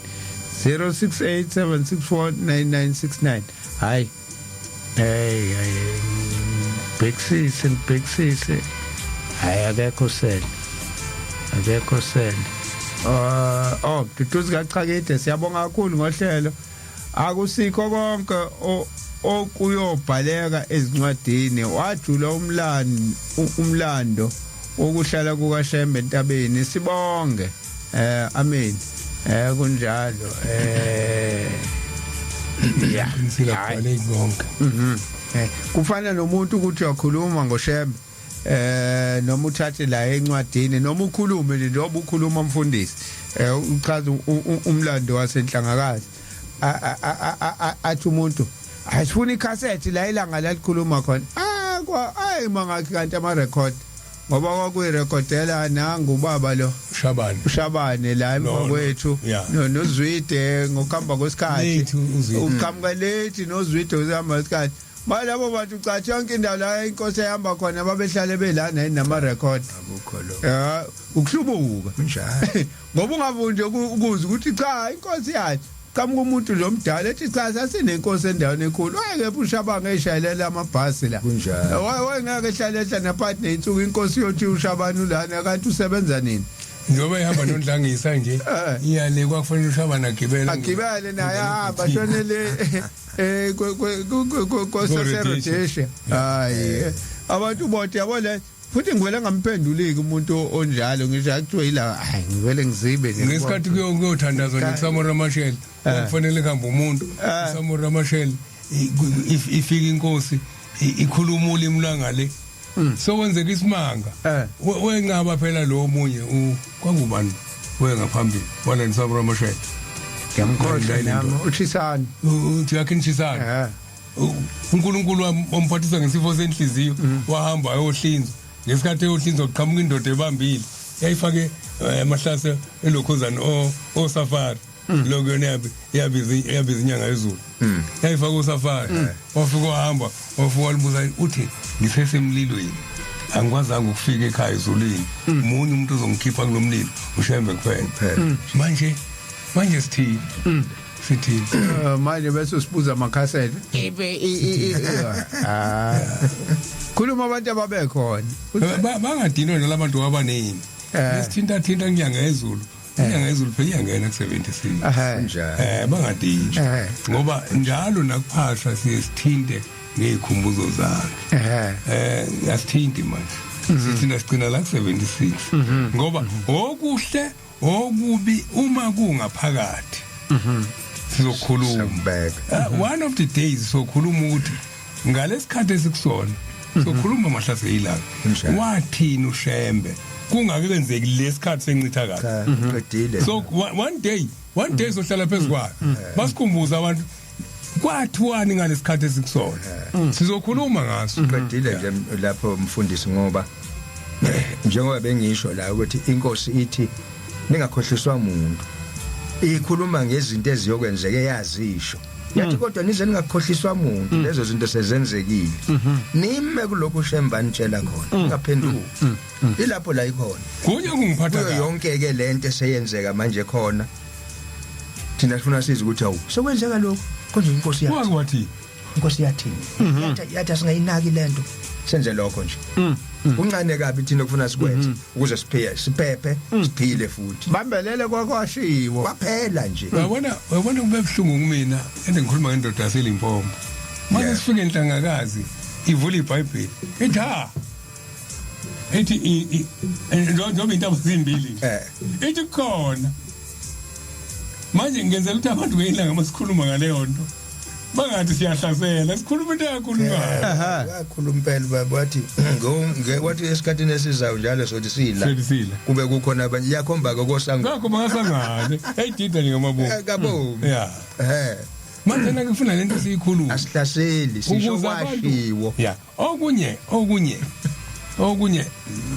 0687649969 hayi bhekisise hayi akekho sele Mduduzi kaCakide siyabonga kakhulu ngohlelo akusikho konke okuyobhaleka ezincwadini wajula umlando ukuhlala kukaShembe entabeni sibonge amen kunjalo Singabhale konke kufana nomuntu ukuthi uyakhuluma ngoShembe noma uthathe la encwadini noma ukhulume nje noma ukhuluma umfundisi uchaza umlando wasenhlangakazi athi umuntu asifuna icassette la ilanga lalikhuluma khona ayi mangakhi kanti ama record ngoba kwakuyirecordela nangu ubaba lo Shabane la emkwethu noZwide ngokuhamba kwesikhathi uqhamuka late noZwide uzihamba isikhathi balabo bantu ucathi yonke indawo la inkosi ehamba khona babehlale belana nama record akukho lo ukuhlubuka njalo ngoba ungavunje ukuze ukuthi cha inkosi yathi kamuka umuntu lo mdala ethi cha sasinenkosi endaweni enkulu wayekepha uShabane eshayelela amabhasi la kunjalo wayengeke ehlala napartner insuku inkosi yothi uShabane ulana kanti usebenza nini njoba ihamba nondlangisa nje iyale kwakufanele uShabane agibele naye ahamba shonele koserodeshe hayi abantu bote yabona futhi ngivele ngamphenduliki umuntu onjalo ngisho akuthiwe ila hayi ngivele ngizibe ngesikhathi kuyothandazwa neSamora Machel kufanele kuhambe umuntu Samora Machel ifika inkosi ikhuluma ulimi langale sokwenzeka isimanga wengaba phela lo omunye kwakubani wengaphambili wala neSamora Machel ngiyamkhohlwa nami uChisana uthi yakhe Chisana uNkulunkulu wamphathisa ngesifo senhliziyo wahamba ayohlinzwa ngesikhathi eyohlinzwa kuqhamuka indoda ebambile yayifake amahlase elokhuzana osafari lokho yona yabiza inyanga yezulu yayifaka osafari wafika wahamba wafika walibuza uthi ngisesemlilweni angikwazanga ukufika ekhaya ezulwini umunye umuntu uzongikhipha kulomlilo uShembe kuphela manje sithini manje bese sibuza amakhasete khuluma abantu ababekhona bangadinwa nalabantu abaningi lesithinta inyanga yezulu phela iyangena ku76 njalo bangadinwa ngoba njalo nakuphahla sithinte ngezikhumbuzo zakhe yasithinti manje sithinta sigcina la ku76 ngoba okuhle okubi uma kungaphakathi sizokhuluma one of the days sokhuluma ukuthi ngalesikhathi esikusona sokhuluma mahlase yilanga wathini uShembe kungakenzeki lesikhathi sencithakala qedile so one day sohlala phezukwayo basikhumbuza abantu kwathiwani ngalesikhathi esikusona sizokhuluma ngaso qedile nje lapho umfundisi ngoba njengoba bengisho la ukuthi inkosi ithi ningakhohliswa umuntu ikhuluma ngezinto eziyokwenzeka yazisho yathi kodwa nize ningakhohliswa umuntu lezo zinto sezenzekile nime kuloko ushemba nitshela khona ngaphenduka ilapho la ikhona kunye kungiphatha kuyo yonke ke lento eseyenzeka manje khona thina sifuna siza ukuthi awu sokwenzeka lokho konje inkosi yathi wathi inkosi yathini yathi singayinaki lento senze lokho nje uncane kabi thina kufuna sikwenze ukuze siphephe siphile futhi bambelele kwakwashiwo Uyabona kwaphela nje kube buhlungu kumina engikhuluma ngendoda yaseLimpopo. Manje sifike enhlangakazi ivula iBhayibheli. Ethi njengoba into abuzimbili. Ethi khona. Manje ngenzela ukuthi abantu ngeyilanga masikhuluma ngaleyo nto. Bangathi siyahlasela sikhuluma into yakhuluma. Yakhuluma impela baba wathi wathi esikhatini esizayo njalo sothi sila kube kukhona abanye yakhomba kosango ngakho bangasangane eyidida ngamabongo kabo yeah manje nakufuna lento siyikhuluma asihlaseli sisho kwashiwo yeah okunye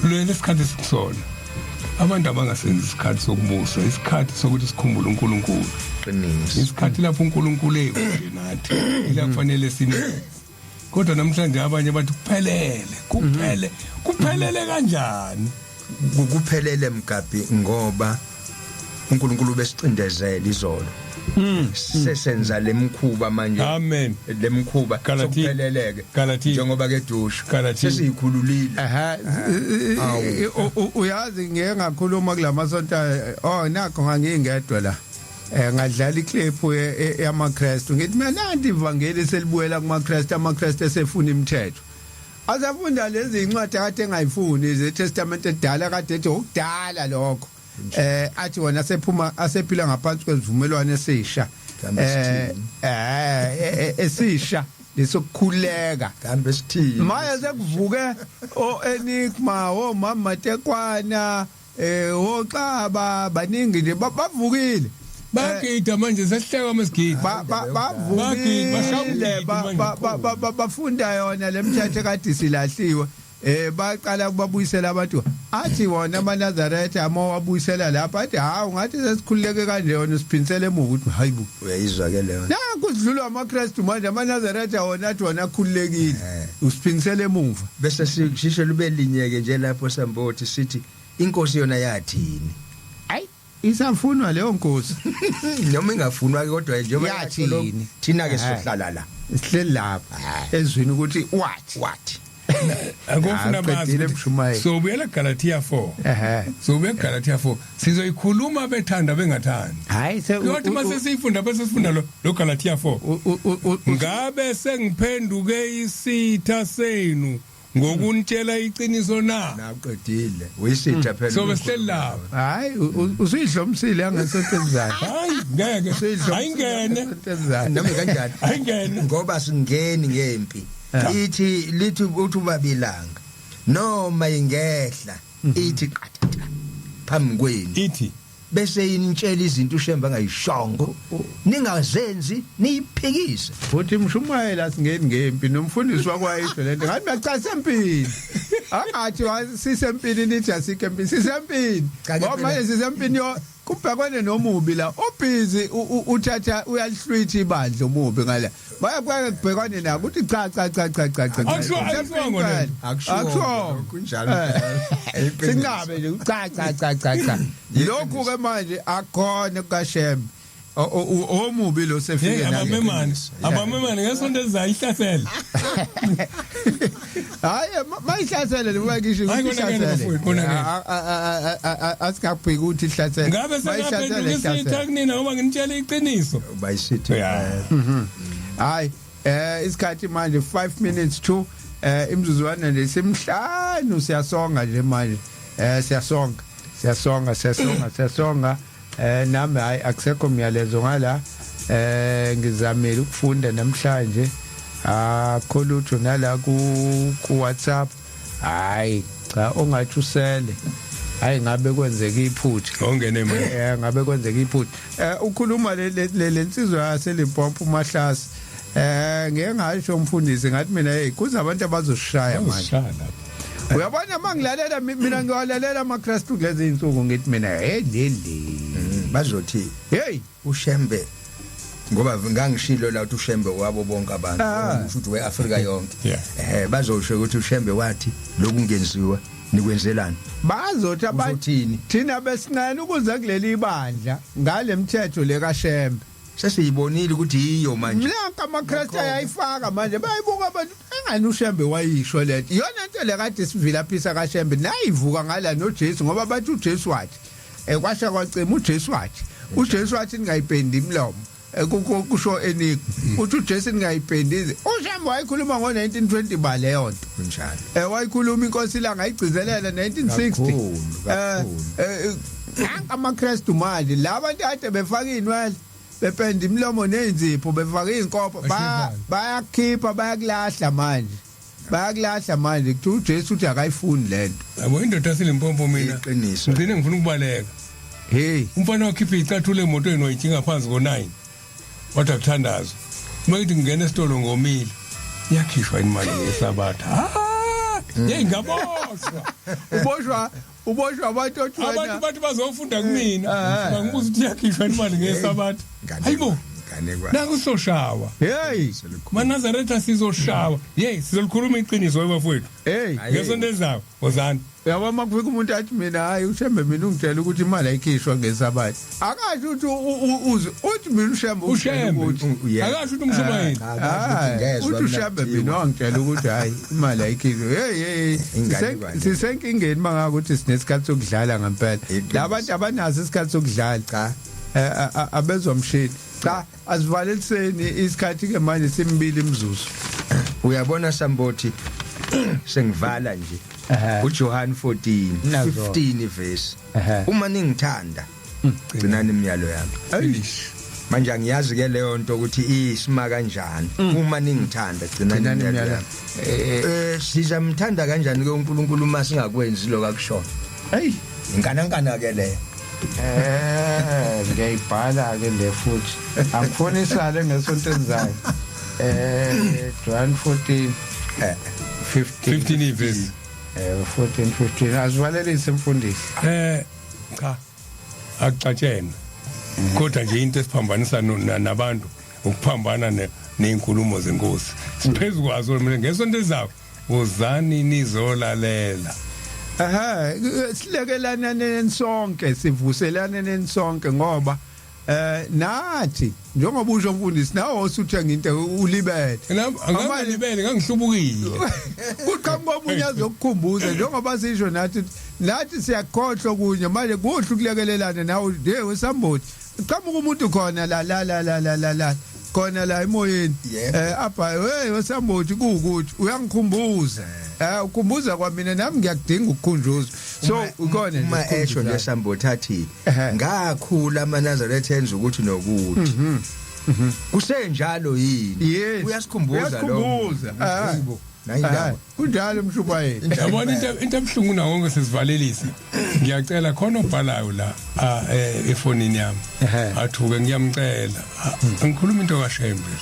lo lesikhathi sikusona abantu abangasenzi isikhathi sokubusa isikhathi sokuthi sikhumbule uNkulunkulu qinisa isikhathi lapho uNkulunkulu ekude nathi ila kufanele sine kodwa namhlanje abanye bathi kuphelele kanjani kuphelele mgabi ngoba uNkulunkulu besicindezela izolo sesenza lemkhuba manje amen lemkhuba sokupheleleke njengoba ke dusha sesiyikhululile uyazi ngeke ngakhuluma kulamasonto nakho ngangingedwa la ngadlala iclip yamaKristu ngithi mina nanti ivangeli selibuyela kumaKristu amaKristu esefuna imithetho azafunda lezi incwadi kade engayifuni zeTestament edala kade ethi ukudala lokho athi wona asephila ngaphansi kwezivumelwano esisha esisha lesokukhuleka kambe sithini manje sekuvuke Enigma Mama Matekwana oXaba baningi nje bavukile bagida manje sesihleka masigida bavukile bafunda yona lemithetho kade silahliwe baqala kubabuyisela abantu athi wona amaNazaretha amawabuyisela lapha athi hawu ngathi sesikhululeke kanje yona siphinsele emuva ukuthi hayibo uyayizwa ke leyo nakudlulwa amaKristu manje amaNazaretha wona athi wona akhululekile usiphinsele emuva bese sisho lube linyeke nje lapho Sambothi sithi inkosi yona yathini hayi isafunwa leyo nkosi noma ingafunwa kodwa njengoba yathini thina ke sihlala la sihleli lapha ezwini ukuthi what akufuna bazi so buyela Galatia 4 so buyela Galatia 4 sizoyikhuluma bethanda bengathandi hayi kodwa mase siyifunda bese sifunda lo Galatia 4 ngabe sengiphenduke isitha senu ngokunitshela iqiniso na naqedile uyisitha phela so besihleli lapha hayi usuyidlomsile angasentezayo hayi ngeke ayingene noma kanjani ayingene ngoba singeni ngempi lithi uthi ubabilanga noma ingehla ithi qathatha phambi kwenu ithi bese initshela izinto ushemba ngayishongo ningazenzi niyiphikise futhi mshumayela singeni ngempi nomfundisi wakwayisho lento ngathi bacasa empini angathi sisempini nithi asikho empini sisempini ngoba manje sisempini kubhekwane nomubi la obhizi uthatha uyalihlwitha ibandla omubi ngala bayakwake kubhekwane nako uthi cha akusho kunjalo singabe nje cha lokhu ke manje akhona kaShem omubi lo sefike naye abamemani ngesonto ezayihlasela hayi mayihlasela lebakisho ihlasela asikabheka ukuthi ihlasela ngabe sengaphenduka isitha kunina ngoba nginitshela iqiniso bayisithi hayi isikhathi manje 5 minutes to imzuzwana lesimhlanu siyasonga nje manje siyasonga nami hayi akusekho myalezo ngala ngizamela ukufunda namhlanje akholutho nala ku WhatsApp hayi cha ongathi usele hayi ngabe kwenzeka iphutha ongene manje ngabe kwenzeka iphutha ukhuluma lensizwa yaseLimpopo uMahlasi ngeke ngasho umfundisi ngathi mina hey kuzabantu abazoshaya manje uyabona mangilalela mina ngiwalalela amaKristu kulezi insuku ngithi mina hey leli bazothi hey ushembe ngoba ngangishilo la ukuthi uShembe wabo bonke abantu usho ukuthi weAfrika yonke Yeah. bazosho ukuthi uShembe wathi lokungenziwa nikwenzelani bazothi abathini thina besincane ukuze kuleli ibandla ngale mthetho lekaShembe sesiyibonile ukuthi yiyo manje mlaka amaKristu ayayifaka manje bayibuka abantu engani uShembe wayisho lento iyona into lekade sivila phisa kaShembe nayivuka ngala noJesu ngoba bathi uJesu wathi kwasha kwacema uJesu wathi ningayipendi imlomo kusho enik uthi uJesu ningayipendize uShembe wayikhuluma ngo1920 baleyo nto kunjalo wayikhuluma inkosi la ngayigcizelela 1960 amaKristu manje labantu ade befaka inwele bependa imlomo nezipho befaka inkopho bayakhipha bayakulahla manje kuthi uJesu uthi akayifuni lento yabo indoda silimpompo mina iqiniso ngine ngifuna ukubaleka hey umfana wakhipha icathulo emotweni wayijinga phansi ngo9 wathi akuthandazo mayithi ngene esitolo ngomile iyakhishwa imali ngesabatha hey ngaboshwa uboshwa abantu bathi bazofunda kumina bangibuza ukuthi iyakhishwa imali ngesabatha hayibo nakusoshawa hey maNazaretha sizoshawa hey sizolikhuluma iqiniso webafowethu hey ngesonto ezayo wozani yaba makufika umuntu athi mina hayi uShembe mina ungitshela ukuthi imali ayikhishwa ngesabatha akasho ukuthi uthi mina uShembe akasho ukuthi umshumayeli uthi uShembe mina wangitshela ukuthi hayi imali ayikhishwa hey sisenkingeni mangaka ukuthi sinesikhathi sokudlala ngempela labantu abanazo isikhathi sokudlala cha abezomshini cha asivaleliseni isikhathi ke manje simbili imzuzu uyabona Sambothi sengivala nje uJohn 14:15 verse uma ningithanda gcinani imiyalo yami manje angiyazi ke leyo nto ukuthi isima kanjani uma ningithanda gcinani imiyalo yami sizamthanda kanjani ke uNkulunkulu uma singakwenzi lokho akushona hey inkanakana ke le ngiyibhala ke le futhi angifuni isale ngesonto elizayo John 15 verse 14:15 asivalelise mfundisi cha akucatshena kodwa nje into esiphambanisa nabantu ukuphambana nezinkulumo zenkosi siphezulu kwazo ngesonto ezayo uzani nizolalela silekelana nensonke sivuselana nensonke ngoba nathi njengoba usho mfundisi nawo usuthenga into ulibele angamalibele ngangihlubukile kuqhamuka omunye azokukhumbuza njengoba sisho nathi siyakhohlwa kunye manje kuhle ukulekelelana nawe weSambothi qhamuka umuntu khona la khona la emoyeni apha hey weSambothi kuukuthi uyangikhumbuza ukhumbuza kwamina nami ngiyakudinga ukukhunjuzwa so ukona uma esho nje Sambothi athi ngakhula amaNazaretha enza ukuthi nokuthi kusenjalo yini uyasikhumbuza lo yebo kunjalo mshubayeli yabona into ebhlungu nawo wonke sesivalelisi ngiyacela khona obhalayo la efonini yami athuke ngiyamcela ngikhuluma into kaShembe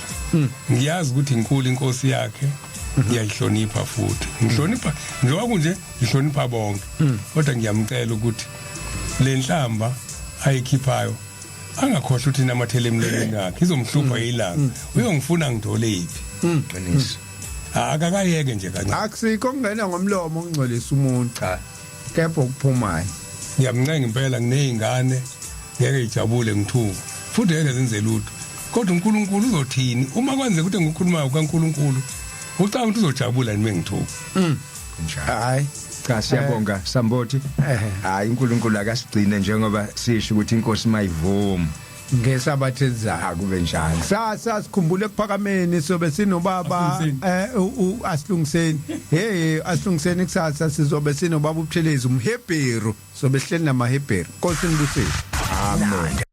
ngiyazi ukuthi inkulu inkosi yakhe ngiyayihlonipha futhi ngihlonipha njengoba kunje ngihlonipha bonke kodwa ngiyamcela ukuthi le nhlamba ayikhiphayo angakhohlwa ukuthi namathele emleleni yakhe izomhlupha ilanga uyongifuna ngidole iphi qiniso akakayeke nje kancane akusikho kungena ngomlomo ongcolisa umuntu cha kepha ukuphumayo ngiyamncenga impela nginezingane ngeke ijabule ngithuka futhi ngeke zenze lutho kodwa uNkulunkulu uzothini uma kwenze ukuthi ngikhulumayo kaNkulunkulu ucanga ukuthi uzojabula nimi ngithuka hayi cha siyabonga Sambothi hayi uNkulunkulu akasigcine njengoba sisho ukuthi inkosi mayivuma ngesabatha elizayo akube njalo sasa sikhumbule kuphakameni sobe sinobaba asilungiseni asilungiseni kusasa sizobe sinobaba uButhelezi umHebheru sobe sihleli namaHebheru Nkosi nibusise amen